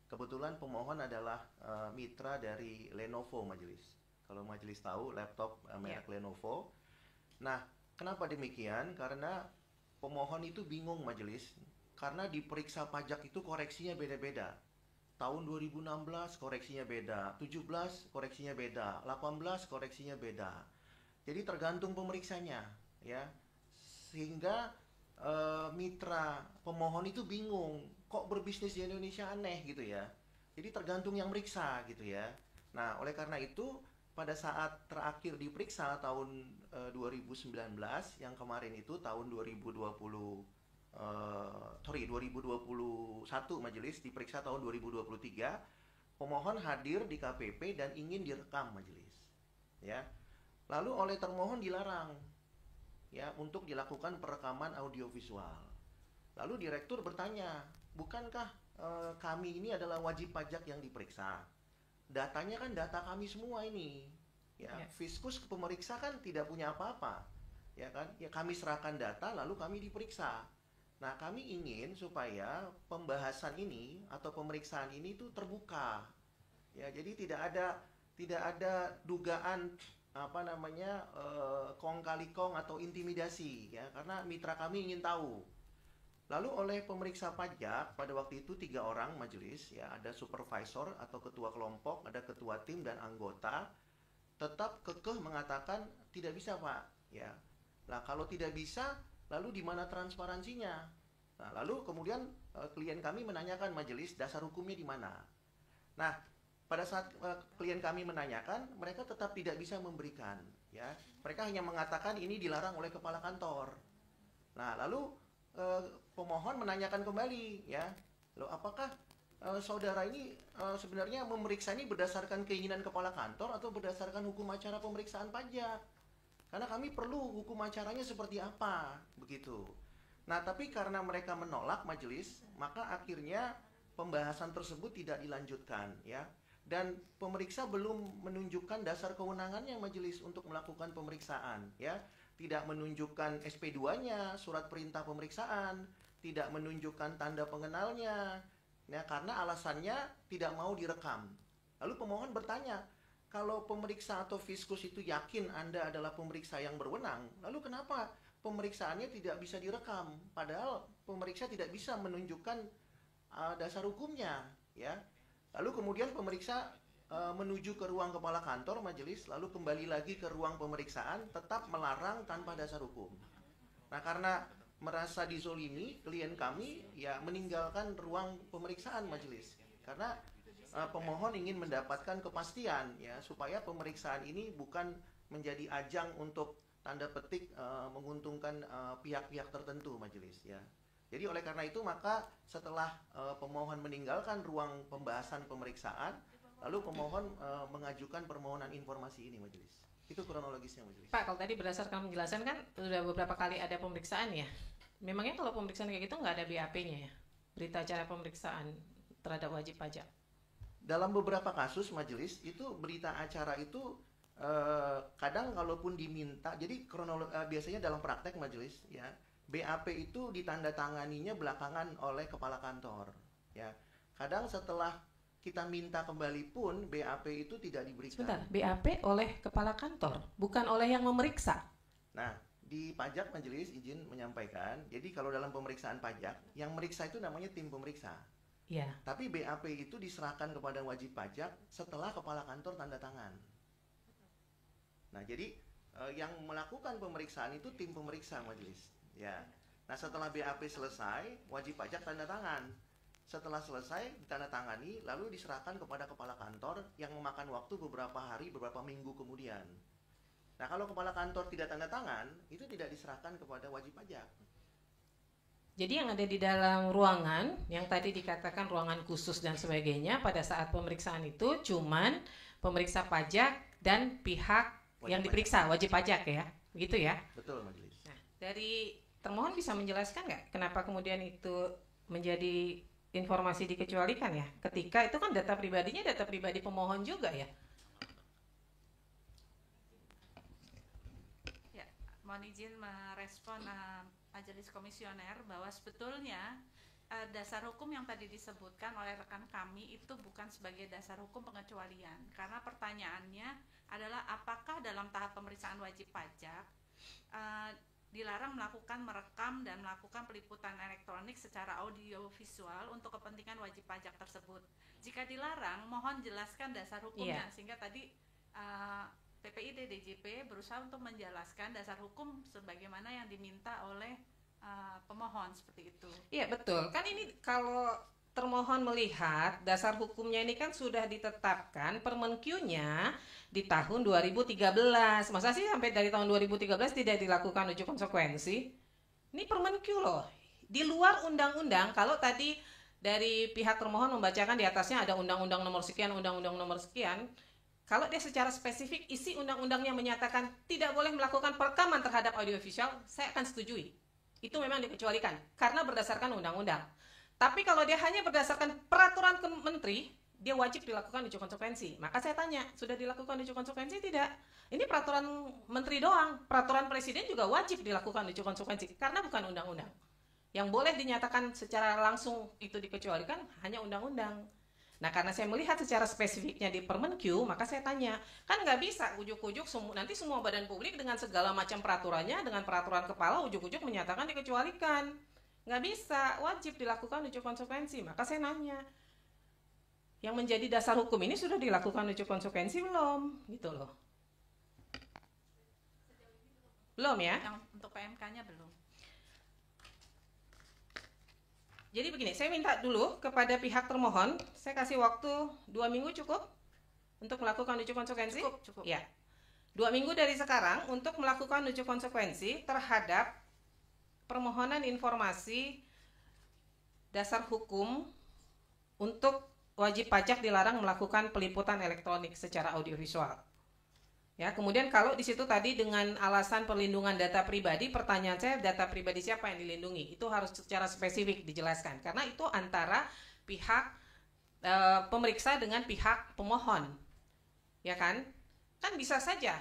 Kebetulan pemohon adalah mitra dari Lenovo majelis. Kalau majelis tahu laptop merek Lenovo. Nah, kenapa demikian? Karena pemohon itu bingung majelis karena diperiksa pajak itu koreksinya beda-beda. Tahun 2016 koreksinya beda, 17 koreksinya beda, 18 koreksinya beda. Jadi tergantung pemeriksanya, ya. Sehingga mitra pemohon itu bingung, kok berbisnis di Indonesia aneh gitu ya. Jadi tergantung yang meriksa gitu ya. Nah, oleh karena itu pada saat terakhir diperiksa tahun 2019 yang kemarin itu tahun 2021 majelis diperiksa tahun 2023, pemohon hadir di KPP dan ingin direkam majelis ya. Lalu oleh termohon dilarang ya untuk dilakukan perekaman audiovisual. Lalu direktur bertanya, bukankah kami ini adalah wajib pajak yang diperiksa? Datanya kan data kami semua ini ya. Fiskus pemeriksa kan tidak punya apa-apa ya kan, ya kami serahkan data lalu kami diperiksa. Nah, kami ingin supaya pembahasan ini atau pemeriksaan ini itu terbuka. Ya, jadi tidak ada dugaan kong kali kong atau intimidasi ya, karena mitra kami ingin tahu. Lalu oleh pemeriksa pajak pada waktu itu 3 orang majelis ya, ada supervisor atau ketua kelompok, ada ketua tim dan anggota, tetap kekeh mengatakan tidak bisa, Pak, ya. Nah, kalau tidak bisa lalu di mana transparansinya? Nah, lalu kemudian klien kami menanyakan majelis dasar hukumnya di mana. Nah, pada saat klien kami menanyakan, mereka tetap tidak bisa memberikan. Ya, mereka hanya mengatakan ini dilarang oleh kepala kantor. Nah, lalu pemohon menanyakan kembali, ya, loh apakah saudara ini sebenarnya memeriksa ini berdasarkan keinginan kepala kantor atau berdasarkan hukum acara pemeriksaan pajak? Karena kami perlu hukum acaranya seperti apa, begitu. Nah, tapi karena mereka menolak majelis, maka akhirnya pembahasan tersebut tidak dilanjutkan, ya. Dan pemeriksa belum menunjukkan dasar kewenangannya majelis untuk melakukan pemeriksaan, ya. Tidak menunjukkan SP2-nya, surat perintah pemeriksaan, tidak menunjukkan tanda pengenalnya, ya, karena alasannya tidak mau direkam. Lalu pemohon bertanya, kalau pemeriksa atau fiskus itu yakin Anda adalah pemeriksa yang berwenang, lalu kenapa pemeriksaannya tidak bisa direkam? Padahal pemeriksa tidak bisa menunjukkan dasar hukumnya, ya. Lalu kemudian pemeriksa menuju ke ruang kepala kantor majelis, lalu kembali lagi ke ruang pemeriksaan, tetap melarang tanpa dasar hukum. Nah, karena merasa dizolimi, klien kami ya meninggalkan ruang pemeriksaan majelis, karena pemohon ingin mendapatkan kepastian ya, supaya pemeriksaan ini bukan menjadi ajang untuk tanda petik menguntungkan pihak-pihak tertentu majelis ya. Jadi oleh karena itu maka setelah pemohon meninggalkan ruang pembahasan pemeriksaan, lalu pemohon mengajukan permohonan informasi ini majelis. Itu kronologisnya majelis. Pak, kalau tadi berdasarkan penjelasan kan sudah beberapa kali ada pemeriksaan ya. Memangnya kalau pemeriksaan kayak gitu nggak ada BAP-nya ya? Berita acara pemeriksaan terhadap wajib pajak. Dalam beberapa kasus majelis itu berita acara itu kadang kalaupun diminta, jadi biasanya dalam praktek majelis ya, BAP itu ditandatanganinya belakangan oleh kepala kantor ya. Kadang setelah kita minta kembali pun BAP itu tidak diberikan. Sebentar, BAP oleh kepala kantor, bukan oleh yang memeriksa. Nah, di pajak majelis izin menyampaikan, jadi kalau dalam pemeriksaan pajak, yang meriksa itu namanya tim pemeriksa. Ya. Tapi BAP itu diserahkan kepada wajib pajak setelah kepala kantor tanda tangan. Nah, jadi yang melakukan pemeriksaan itu tim pemeriksa majelis. Ya. Nah, setelah BAP selesai, wajib pajak tanda tangan. Setelah selesai ditandatangani, lalu diserahkan kepada kepala kantor yang memakan waktu beberapa hari, beberapa minggu kemudian. Nah, kalau kepala kantor tidak tanda tangan, itu tidak diserahkan kepada wajib pajak. Jadi yang ada di dalam ruangan, yang tadi dikatakan ruangan khusus dan sebagainya, pada saat pemeriksaan itu cuman pemeriksa pajak dan pihak yang diperiksa, wajib pajak ya, begitu ya? Betul majelis. Nah, dari termohon bisa menjelaskan nggak kenapa kemudian itu menjadi informasi dikecualikan ya? Ketika itu kan data pribadinya data pribadi pemohon juga ya? Ya, mohon izin merespon Majelis Komisioner bahwa sebetulnya dasar hukum yang tadi disebutkan oleh rekan kami itu bukan sebagai dasar hukum pengecualian, karena pertanyaannya adalah apakah dalam tahap pemeriksaan wajib pajak dilarang melakukan merekam dan melakukan peliputan elektronik secara audio visual untuk kepentingan wajib pajak tersebut. Jika dilarang, mohon jelaskan dasar hukumnya, sehingga tadi PPID DJP berusaha untuk menjelaskan dasar hukum sebagaimana yang diminta oleh pemohon, seperti itu. Iya betul, kan ini kalau termohon melihat dasar hukumnya ini kan sudah ditetapkan Permenkyu-nya di tahun 2013. Masa sih sampai dari tahun 2013 tidak dilakukan uji konsekuensi? Ini Permenkyu loh, di luar undang-undang. Kalau tadi dari pihak termohon membacakan di atasnya ada undang-undang nomor sekian, undang-undang nomor sekian. Kalau dia secara spesifik isi undang-undangnya menyatakan tidak boleh melakukan perekaman terhadap audiovisual, saya akan setujui. Itu memang dikecualikan karena berdasarkan undang-undang. Tapi kalau dia hanya berdasarkan peraturan menteri, dia wajib dilakukan uji konsekuensi. Maka saya tanya, sudah dilakukan uji konsekuensi tidak? Ini peraturan menteri doang, peraturan presiden juga wajib dilakukan uji konsekuensi karena bukan undang-undang. Yang boleh dinyatakan secara langsung itu dikecualikan hanya undang-undang. Nah, karena saya melihat secara spesifiknya di Permenkyu, maka saya tanya, kan nggak bisa ujuk-ujuk nanti semua badan publik dengan segala macam peraturannya, dengan peraturan kepala ujuk-ujuk menyatakan dikecualikan. Nggak bisa, wajib dilakukan uji konsekuensi. Maka saya nanya, yang menjadi dasar hukum ini sudah dilakukan uji konsekuensi belum? Gitu loh. Belum ya? Yang untuk PMK-nya belum. Jadi begini, saya minta dulu kepada pihak termohon, saya kasih waktu 2 minggu cukup untuk melakukan uji konsekuensi? Cukup. Ya. 2 minggu dari sekarang untuk melakukan uji konsekuensi terhadap permohonan informasi dasar hukum untuk wajib pajak dilarang melakukan peliputan elektronik secara audiovisual. Ya, kemudian kalau di situ tadi dengan alasan perlindungan data pribadi, pertanyaan saya data pribadi siapa yang dilindungi? Itu harus secara spesifik dijelaskan karena itu antara pihak pemeriksa dengan pihak pemohon. Ya kan? Kan bisa saja.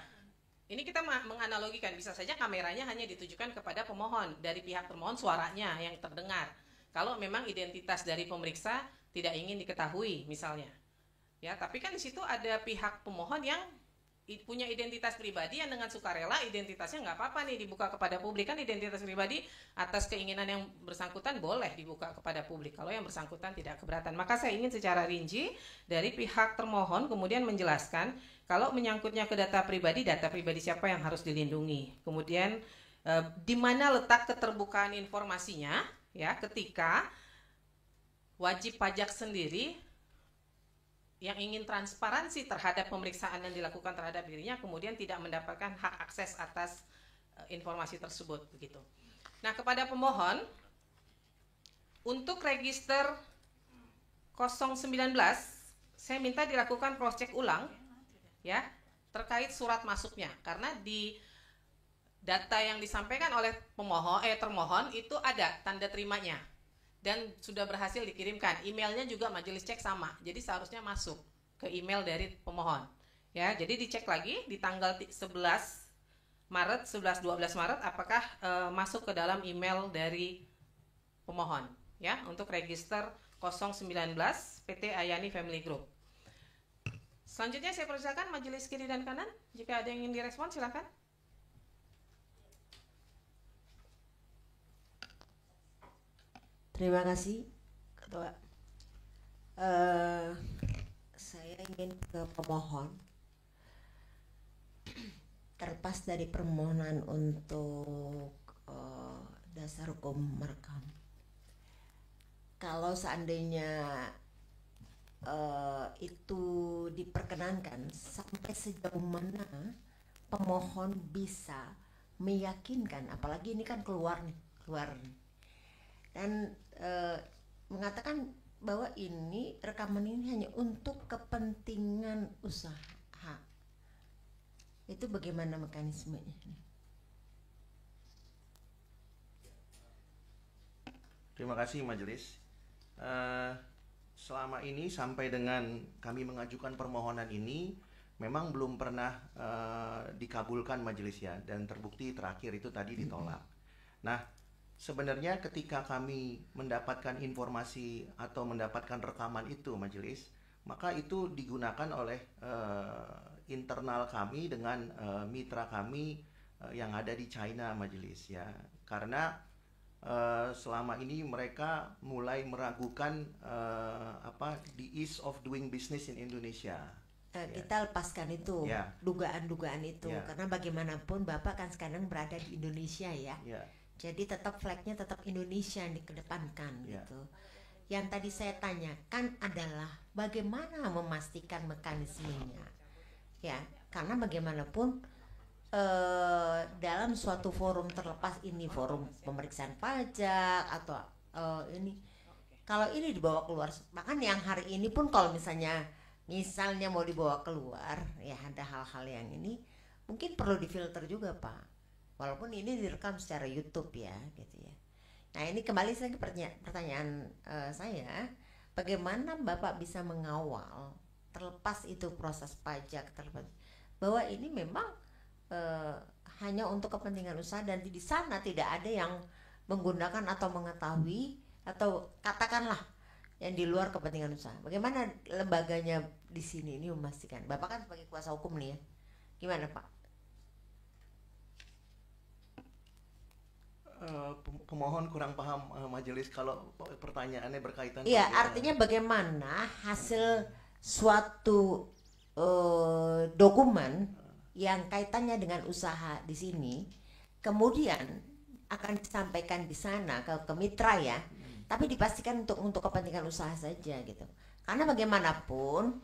Ini kita menganalogikan, bisa saja kameranya hanya ditujukan kepada pemohon, dari pihak termohon suaranya yang terdengar. Kalau memang identitas dari pemeriksa tidak ingin diketahui misalnya. Ya, tapi kan di situ ada pihak pemohon yang punya identitas pribadi yang dengan sukarela identitasnya nggak apa-apa nih dibuka kepada publik. Kan identitas pribadi atas keinginan yang bersangkutan boleh dibuka kepada publik kalau yang bersangkutan tidak keberatan. Maka saya ingin secara rinci dari pihak termohon kemudian menjelaskan kalau menyangkutnya ke data pribadi siapa yang harus dilindungi, kemudian di mana letak keterbukaan informasinya, ya, ketika wajib pajak sendiri yang ingin transparansi terhadap pemeriksaan yang dilakukan terhadap dirinya kemudian tidak mendapatkan hak akses atas informasi tersebut, begitu. Nah, kepada pemohon untuk register 019 saya minta dilakukan cross check ulang, ya, terkait surat masuknya, karena di data yang disampaikan oleh termohon itu ada tanda terimanya dan sudah berhasil dikirimkan. Emailnya juga majelis cek sama, jadi seharusnya masuk ke email dari pemohon, ya. Jadi dicek lagi di tanggal 11 Maret, 11-12 Maret apakah masuk ke dalam email dari pemohon, ya, untuk register 019 PT Ayani Family Group. Selanjutnya saya persilakan majelis kiri dan kanan, jika ada yang ingin direspon silakan. Terima kasih, Ketua. Saya ingin ke pemohon. Terlepas dari permohonan untuk dasar hukum merekam, kalau seandainya itu diperkenankan, sampai sejauh mana pemohon bisa meyakinkan, apalagi ini kan keluar nih, dan mengatakan bahwa ini rekaman ini hanya untuk kepentingan usaha. Itu bagaimana mekanismenya? Terima kasih majelis. Selama ini sampai dengan kami mengajukan permohonan ini memang belum pernah dikabulkan majelis, ya, dan terbukti terakhir itu tadi ditolak. Nah, sebenarnya ketika kami mendapatkan informasi atau mendapatkan rekaman itu majelis, maka itu digunakan oleh internal kami dengan mitra kami yang ada di China majelis, ya. Karena selama ini mereka mulai meragukan the ease of doing business in Indonesia. Kita lepaskan itu, dugaan-dugaan itu, karena bagaimanapun Bapak kan sekarang berada di Indonesia, ya. Jadi tetap flagnya tetap Indonesia yang dikedepankan, gitu. Yang tadi saya tanyakan adalah bagaimana memastikan mekanismenya, ya, karena bagaimanapun dalam suatu forum, terlepas ini forum pemeriksaan pajak atau ini, kalau ini dibawa keluar, bahkan yang hari ini pun kalau misalnya mau dibawa keluar, ya ada hal-hal yang ini mungkin perlu difilter juga, Pak. Walaupun ini direkam secara YouTube, ya, gitu, ya. Nah, ini kembali lagi pertanyaan saya, bagaimana Bapak bisa mengawal, terlepas itu proses pajak, bahwa ini memang hanya untuk kepentingan usaha dan di sana tidak ada yang menggunakan atau mengetahui atau katakanlah yang di luar kepentingan usaha. Bagaimana lembaganya di sini ini memastikan? Bapak kan sebagai kuasa hukum nih, ya, gimana, Pak? Pemohon kurang paham majelis kalau pertanyaannya berkaitan. Iya, artinya bagaimana hasil suatu dokumen yang kaitannya dengan usaha di sini kemudian akan disampaikan di sana ke mitra, ya, tapi dipastikan untuk kepentingan usaha saja, gitu. Karena bagaimanapun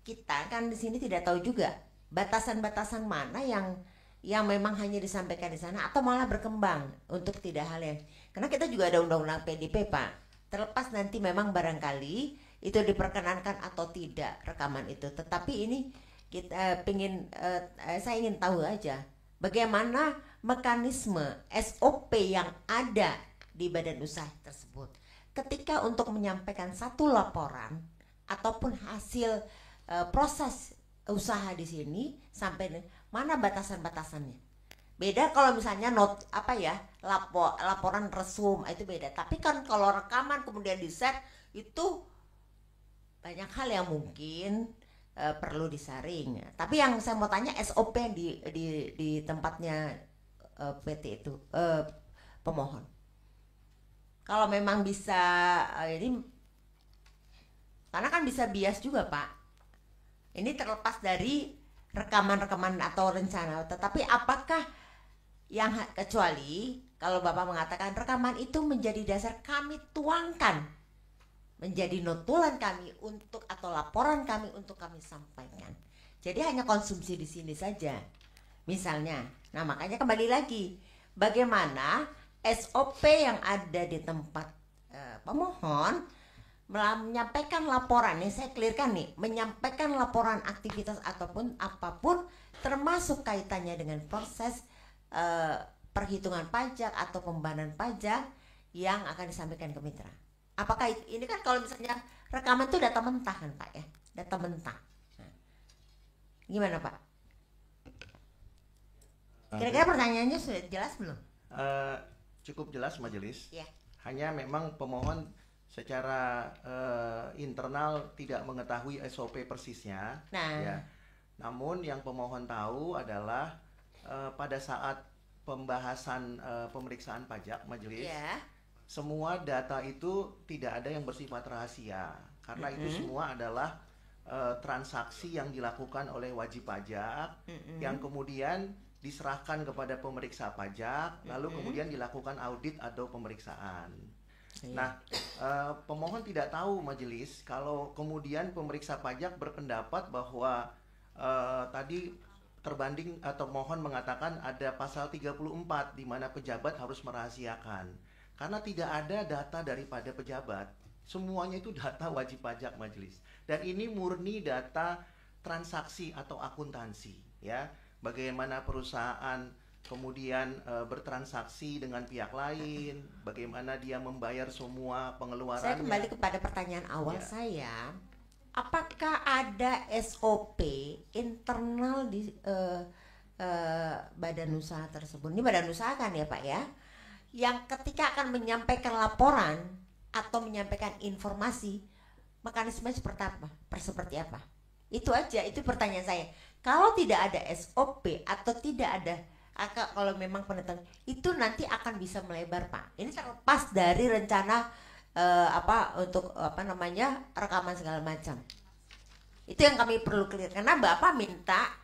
kita kan di sini tidak tahu juga batasan-batasan mana yang memang hanya disampaikan di sana atau malah berkembang untuk tidak hal yang, karena kita juga ada undang-undang PDP, Pak. Terlepas nanti memang barangkali itu diperkenankan atau tidak rekaman itu, tetapi ini kita saya ingin tahu aja bagaimana mekanisme SOP yang ada di badan usaha tersebut ketika untuk menyampaikan satu laporan ataupun hasil proses usaha di sini, sampai mana batasan-batasannya. Beda kalau misalnya laporan resum, itu beda. Tapi kan kalau rekaman kemudian di-set itu banyak hal yang mungkin perlu disaring. Tapi yang saya mau tanya SOP yang di tempatnya PT itu pemohon. Kalau memang bisa ini, karena kan bisa bias juga Pak. Ini terlepas dari rekaman-rekaman atau rencana. Tetapi apakah yang kecuali kalau Bapak mengatakan rekaman itu menjadi dasar kami tuangkan menjadi notulen kami untuk atau laporan kami untuk kami sampaikan. Jadi hanya konsumsi di sini saja. Misalnya, nah makanya kembali lagi, bagaimana SOP yang ada di tempat pemohon menyampaikan laporan, nih saya clearkan nih, menyampaikan laporan aktivitas ataupun apapun termasuk kaitannya dengan proses perhitungan pajak atau pembayaran pajak yang akan disampaikan ke mitra. Apakah ini kan kalau misalnya rekaman itu data mentah kan Pak ya, data mentah. Nah, gimana Pak? Kira-kira pertanyaannya sudah jelas belum? Cukup jelas majelis. Ya. Hanya memang pemohon secara internal tidak mengetahui SOP persisnya. Nah. Ya. Namun yang pemohon tahu adalah pada saat pembahasan pemeriksaan pajak majelis. Ya. Semua data itu tidak ada yang bersifat rahasia karena itu semua adalah transaksi yang dilakukan oleh wajib pajak yang kemudian diserahkan kepada pemeriksa pajak lalu kemudian dilakukan audit atau pemeriksaan. Nah, pemohon tidak tahu majelis kalau kemudian pemeriksa pajak berpendapat bahwa tadi terbanding atau mohon mengatakan ada pasal 34 di mana pejabat harus merahasiakan. Karena tidak ada data daripada pejabat. Semuanya itu data wajib pajak majelis. Dan ini murni data transaksi atau akuntansi, ya. Bagaimana perusahaan kemudian bertransaksi dengan pihak lain, bagaimana dia membayar semua pengeluarannya. Saya kembali kepada pertanyaan awal saya. Apakah ada SOP internal di badan usaha tersebut? Ini badan usaha kan ya Pak ya? Yang ketika akan menyampaikan laporan atau menyampaikan informasi, mekanisme seperti apa? Itu aja, itu pertanyaan saya. Kalau tidak ada SOP atau tidak ada, kalau memang penetapan itu nanti akan bisa melebar Pak. Ini terlepas dari rencana rekaman segala macam. Itu yang kami perlu clear karena Bapak minta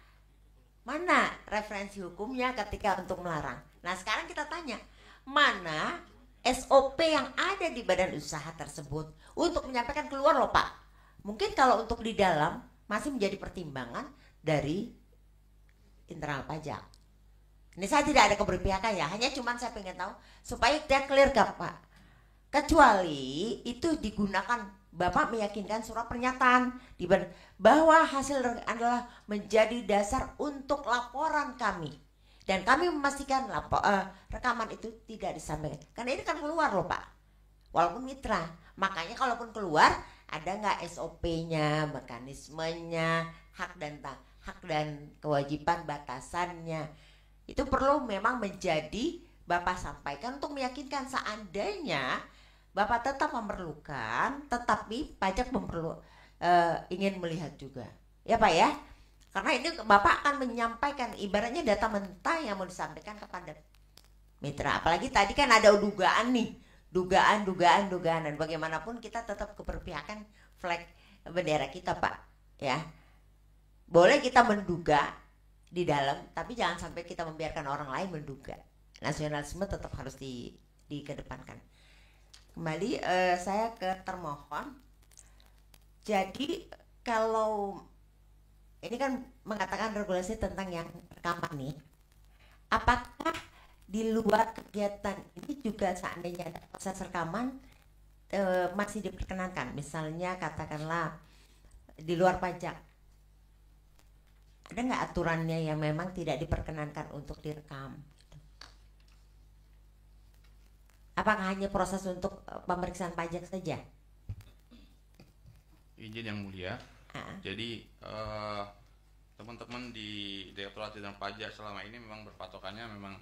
mana referensi hukumnya ketika untuk melarang. Nah sekarang kita tanya, mana SOP yang ada di badan usaha tersebut untuk menyampaikan keluar loh Pak. Mungkin kalau untuk di dalam masih menjadi pertimbangan dari internal pajak. Ini saya tidak ada keberpihakan ya, hanya cuman saya pengen tahu supaya dia clear gak Pak. Kecuali itu digunakan, Bapak meyakinkan surat pernyataan bahwa hasil adalah menjadi dasar untuk laporan kami. Dan kami memastikan rekaman itu tidak disampaikan. Karena ini kan keluar loh Pak. Walaupun mitra. Makanya kalaupun keluar, ada nggak SOP-nya, mekanismenya, hak dan kewajiban batasannya. Itu perlu memang menjadi Bapak sampaikan untuk meyakinkan seandainya Bapak tetap memerlukan, tetapi pajak ingin melihat juga. Ya Pak ya? Karena ini Bapak akan menyampaikan ibaratnya data mentah yang mau disampaikan kepada mitra. Apalagi tadi kan ada dugaan nih, dugaan dan bagaimanapun kita tetap keberpihakan flag bendera kita Pak, ya. Boleh kita menduga di dalam, tapi jangan sampai kita membiarkan orang lain menduga. Nasionalisme tetap harus dikedepankan. Kembali saya ke termohon. Jadi kalau ini kan mengatakan regulasi tentang yang rekaman nih. Apakah di luar kegiatan ini juga seandainya ada proses rekaman masih diperkenankan? Misalnya katakanlah di luar pajak. Ada nggak aturannya yang memang tidak diperkenankan untuk direkam? Apakah hanya proses untuk pemeriksaan pajak saja? Izin yang mulia. Jadi teman-teman di Direktorat Jenderal Pajak selama ini memang berpatokannya memang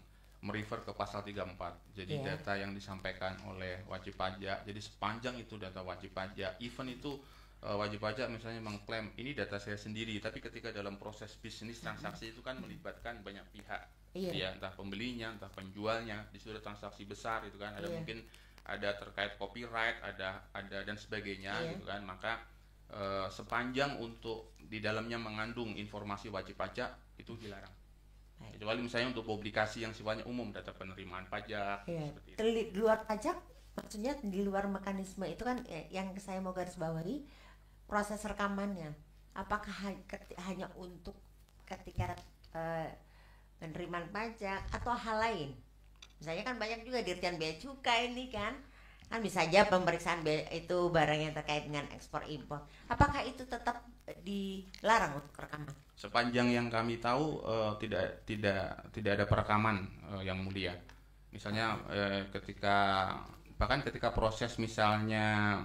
merefer ke pasal 34. Jadi data yang disampaikan oleh wajib pajak, jadi sepanjang itu data wajib pajak, even itu wajib pajak misalnya mengklaim ini data saya sendiri, tapi ketika dalam proses bisnis transaksi itu kan melibatkan banyak pihak, Iya. ya entah pembelinya, entah penjualnya, di sudah transaksi besar itu kan, ada Iya. mungkin ada terkait copyright, ada dan sebagainya Iya. gitu kan, maka sepanjang untuk di dalamnya mengandung informasi wajib pajak itu dilarang. Baik. Kecuali misalnya untuk publikasi yang sifatnya umum, data penerimaan pajak, Iya. seperti itu. Di luar pajak, maksudnya di luar mekanisme itu kan yang saya mau garis bawahi proses rekamannya. Apakah hanya untuk ketika penerimaan pajak atau hal lain? Misalnya kan banyak juga Dirjen Bea Cukai ini kan bisa aja pemeriksaan itu barang yang terkait dengan ekspor impor. Apakah itu tetap dilarang untuk rekaman? Sepanjang yang kami tahu tidak ada perekaman yang mulia. Misalnya bahkan ketika proses misalnya,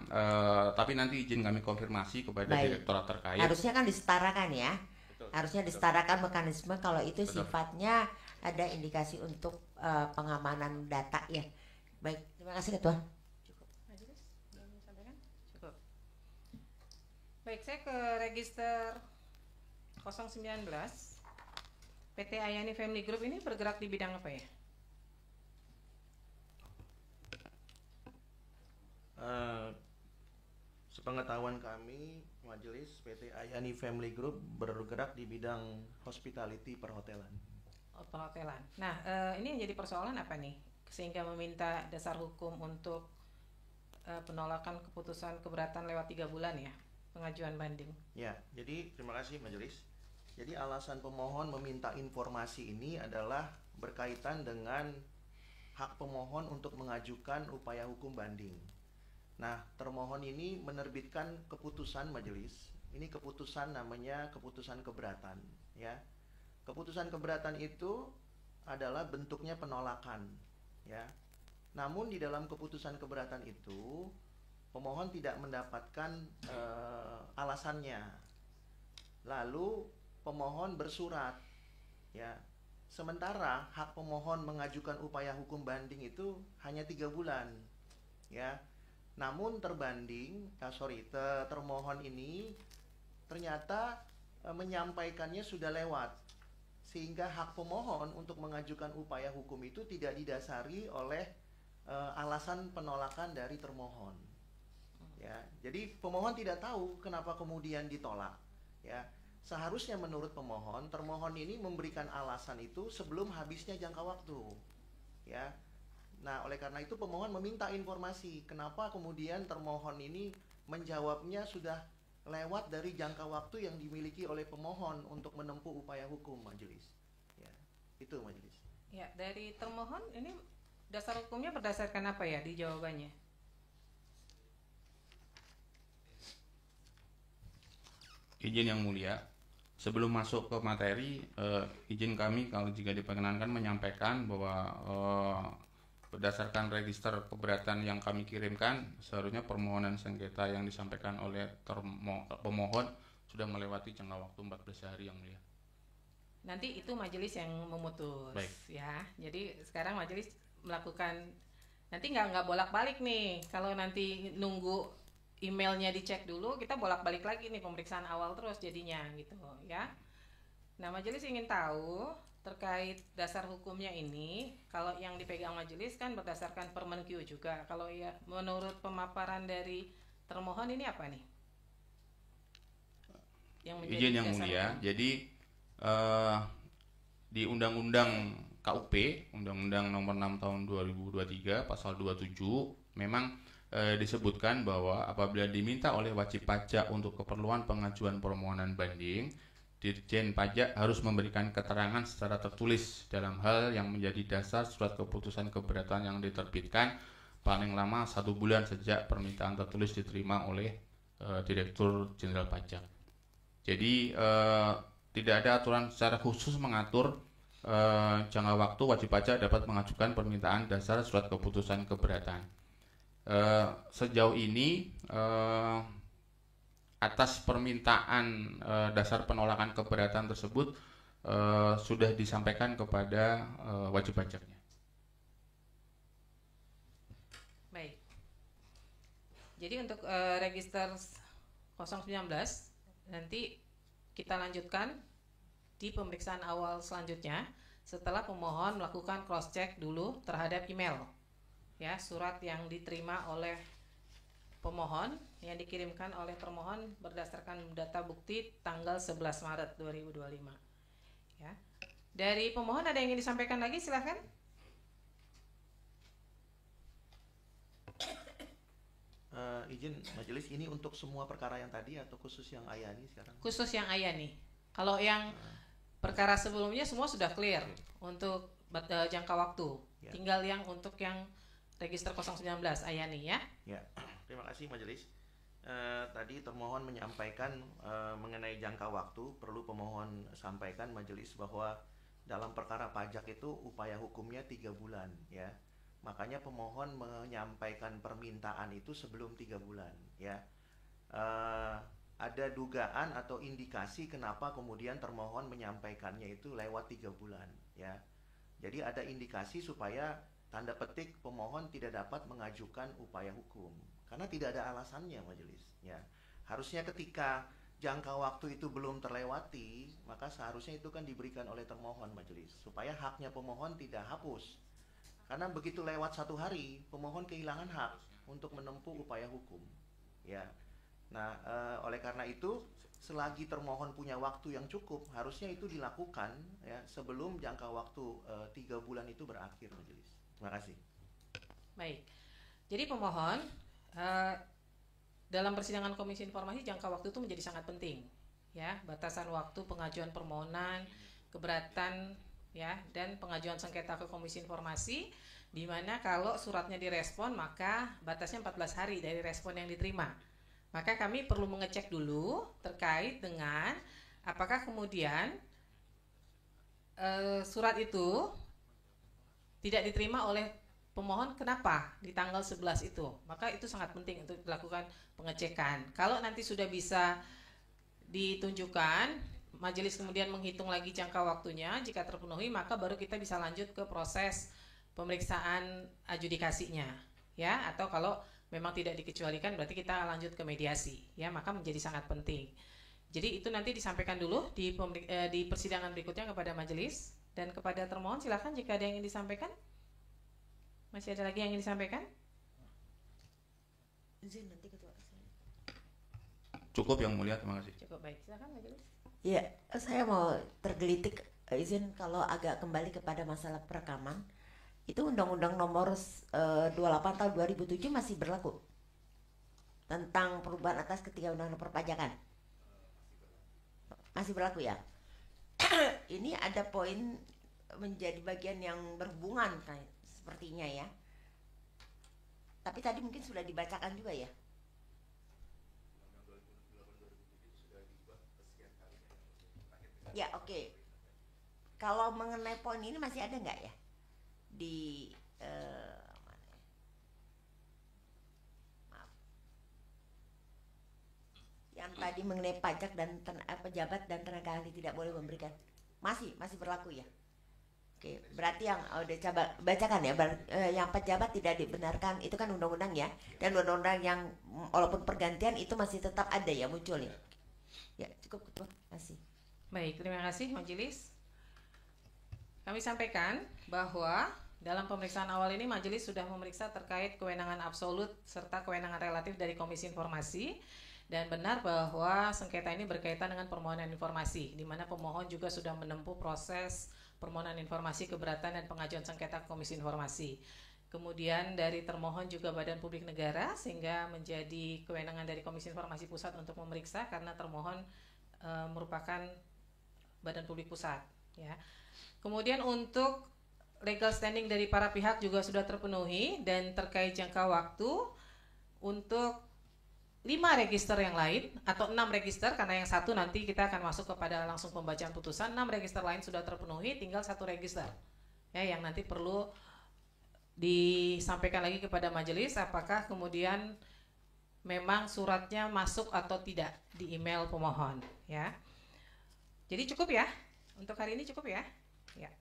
tapi nanti izin kami konfirmasi kepada Baik. direktorat terkait. Harusnya kan disetarakan ya. Betul, Harusnya betul. disetarakan mekanisme kalau itu Betul. sifatnya ada indikasi untuk pengamanan data ya. Baik, terima kasih Ketua. Cukup. Majelis belum disampaikan? Cukup. Baik, saya ke register 019. PT Ayani Family Group ini bergerak di bidang apa ya? Sepengetahuan kami, Majelis, PT Ayani Family Group bergerak di bidang hospitality perhotelan. Perhotelan. Nah, ini yang jadi persoalan apa nih? Sehingga meminta dasar hukum untuk penolakan keputusan keberatan lewat 3 bulan ya, pengajuan banding. Ya, jadi terima kasih Majelis. Jadi alasan pemohon meminta informasi ini adalah berkaitan dengan hak pemohon untuk mengajukan upaya hukum banding. Nah, termohon ini menerbitkan keputusan Majelis. Ini keputusan namanya keputusan keberatan, ya. Keputusan keberatan itu adalah bentuknya penolakan, ya. Namun di dalam keputusan keberatan itu pemohon tidak mendapatkan alasannya. Lalu pemohon bersurat, ya. Sementara hak pemohon mengajukan upaya hukum banding itu hanya 3 bulan, ya. Namun termohon ini ternyata menyampaikannya sudah lewat, sehingga hak pemohon untuk mengajukan upaya hukum itu tidak didasari oleh alasan penolakan dari termohon. Ya, jadi pemohon tidak tahu kenapa kemudian ditolak. Ya, seharusnya menurut pemohon, termohon ini memberikan alasan itu sebelum habisnya jangka waktu. Ya. Nah, oleh karena itu pemohon meminta informasi kenapa kemudian termohon ini menjawabnya sudah lewat dari jangka waktu yang dimiliki oleh pemohon untuk menempuh upaya hukum Majelis. Ya, itu Majelis. Ya, dari termohon ini dasar hukumnya berdasarkan apa ya di jawabannya? Izin yang mulia, sebelum masuk ke materi, izin kami kalau jika diperkenankan menyampaikan bahwa berdasarkan register keberatan yang kami kirimkan, seharusnya permohonan sengketa yang disampaikan oleh pemohon sudah melewati jangka waktu 14 hari yang mulia. Nanti itu majelis yang memutus. Baik. Ya. Jadi sekarang majelis melakukan, nanti nggak bolak-balik nih. Kalau nanti nunggu emailnya dicek dulu, kita bolak-balik lagi nih pemeriksaan awal terus jadinya gitu ya. Nah, majelis ingin tahu terkait dasar hukumnya ini, kalau yang dipegang majelis kan berdasarkan Permenkyu juga. Kalau ya menurut pemaparan dari termohon ini apa nih? Yang menjadi Izin yang dasar mulia, hukum? jadi di Undang-Undang KUP, Undang-Undang Nomor 6 Tahun 2023, Pasal 27, memang disebutkan bahwa apabila diminta oleh wajib pajak untuk keperluan pengajuan permohonan banding, Dirjen Pajak harus memberikan keterangan secara tertulis dalam hal yang menjadi dasar surat keputusan keberatan yang diterbitkan paling lama 1 bulan sejak permintaan tertulis diterima oleh Direktur Jenderal Pajak. Jadi tidak ada aturan secara khusus mengatur jangka waktu wajib pajak dapat mengajukan permintaan dasar surat keputusan keberatan. Sejauh ini atas permintaan dasar penolakan keberatan tersebut sudah disampaikan kepada wajib pajaknya. Baik. Jadi untuk register 019 nanti kita lanjutkan di pemeriksaan awal selanjutnya setelah pemohon melakukan cross check dulu terhadap email ya, surat yang diterima oleh pemohon yang dikirimkan oleh termohon berdasarkan data bukti tanggal 11 Maret 2025 ya. Dari pemohon ada yang ingin disampaikan lagi, silahkan. Izin majelis, ini untuk semua perkara yang tadi atau khusus yang Ayani sekarang? Khusus yang Ayani. Kalau yang perkara sebelumnya semua sudah clear untuk jangka waktu. Ya. Tinggal yang untuk yang register 019 Ayani ya. Ya, terima kasih majelis. Tadi termohon menyampaikan mengenai jangka waktu, perlu pemohon sampaikan majelis bahwa dalam perkara pajak itu upaya hukumnya 3 bulan ya. Makanya pemohon menyampaikan permintaan itu sebelum 3 bulan ya. Ada dugaan atau indikasi kenapa kemudian termohon menyampaikannya itu lewat 3 bulan ya. Jadi ada indikasi supaya tanda petik pemohon tidak dapat mengajukan upaya hukum karena tidak ada alasannya majelis ya. Harusnya ketika jangka waktu itu belum terlewati, maka seharusnya itu kan diberikan oleh termohon majelis supaya haknya pemohon tidak hapus. Karena begitu lewat 1 hari, pemohon kehilangan hak untuk menempuh upaya hukum ya. Nah, oleh karena itu selagi termohon punya waktu yang cukup, harusnya itu dilakukan ya sebelum jangka waktu 3 bulan itu berakhir majelis. Terima kasih. Baik. Jadi pemohon dalam persidangan Komisi Informasi jangka waktu itu menjadi sangat penting ya, batasan waktu pengajuan permohonan, keberatan ya, dan pengajuan sengketa ke Komisi Informasi, di mana kalau suratnya direspon maka batasnya 14 hari dari respon yang diterima. Maka kami perlu mengecek dulu terkait dengan apakah kemudian surat itu tidak diterima oleh pemohon, kenapa di tanggal 11 itu. Maka itu sangat penting untuk dilakukan pengecekan. Kalau nanti sudah bisa ditunjukkan, majelis kemudian menghitung lagi jangka waktunya, jika terpenuhi maka baru kita bisa lanjut ke proses pemeriksaan adjudikasinya ya, atau kalau memang tidak dikecualikan berarti kita lanjut ke mediasi ya, maka menjadi sangat penting. Jadi itu nanti disampaikan dulu di persidangan berikutnya kepada majelis dan kepada termohon. Silakan jika ada yang ingin disampaikan. Masih ada lagi yang ingin disampaikan? Izin nanti ketua. Cukup yang mulia, terima kasih. Cukup, baik. Silakan majelis. Ya, saya mau tergelitik, izin kalau agak kembali kepada masalah perekaman. Itu Undang-Undang Nomor 28 Tahun 2007 masih berlaku tentang perubahan atas ketiga undang-undang perpajakan. Masih berlaku ya. Ini ada poin menjadi bagian yang berhubungan kayak sepertinya ya. Tapi tadi mungkin sudah dibacakan juga ya. Ya, oke. Kalau mengenai poin ini masih ada nggak ya di maaf, yang tadi mengenai pajak dan pejabat dan tenaga ahli tidak boleh memberikan, masih berlaku ya. Oke, berarti yang udah coba bacakan ya, yang pejabat tidak dibenarkan itu kan undang-undang ya, dan undang-undang yang walaupun pergantian itu masih tetap ada ya, muncul ya. Ya, cukup ketua, kasih. Baik, terima kasih majelis. Kami sampaikan bahwa dalam pemeriksaan awal ini majelis sudah memeriksa terkait kewenangan absolut serta kewenangan relatif dari Komisi Informasi, dan benar bahwa sengketa ini berkaitan dengan permohonan informasi, di mana pemohon juga sudah menempuh proses permohonan informasi keberatan dan pengajuan sengketa ke Komisi Informasi. Kemudian dari termohon juga Badan Publik Negara, sehingga menjadi kewenangan dari Komisi Informasi Pusat untuk memeriksa karena termohon merupakan Badan Publik Pusat ya. Kemudian untuk legal standing dari para pihak juga sudah terpenuhi, dan terkait jangka waktu untuk 5 register yang lain atau 6 register, karena yang satu nanti kita akan masuk kepada langsung pembacaan putusan. 6 register lain sudah terpenuhi, tinggal 1 register ya yang nanti perlu disampaikan lagi kepada majelis apakah kemudian memang suratnya masuk atau tidak di email pemohon ya. Jadi cukup ya untuk hari ini, cukup ya. Ya.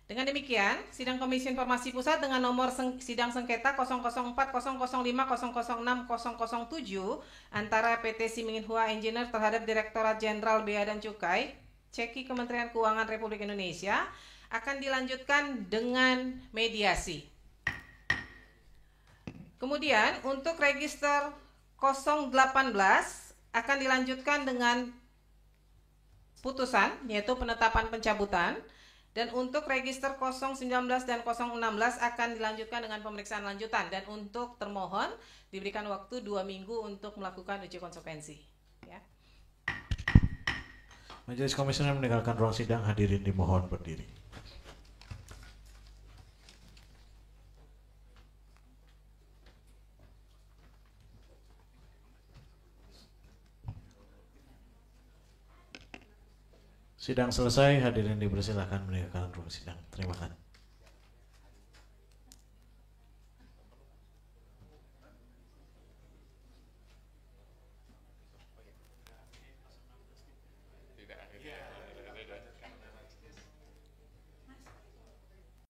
Dengan demikian, Sidang Komisi Informasi Pusat dengan nomor sidang sengketa 004 005 006 007 antara PT Simingin Hua Engineer terhadap Direktorat Jenderal Bea dan Cukai, Ceki Kementerian Keuangan Republik Indonesia akan dilanjutkan dengan mediasi. Kemudian untuk register 018 akan dilanjutkan dengan putusan, yaitu penetapan pencabutan. Dan untuk register 019 dan 016 akan dilanjutkan dengan pemeriksaan lanjutan. Dan untuk termohon diberikan waktu 2 minggu untuk melakukan uji konsekuensi. Ya. Majelis Komisioner meninggalkan ruang sidang, hadirin dimohon berdiri. Sidang selesai, hadirin dipersilakan meninggalkan ruang sidang. Terima kasih.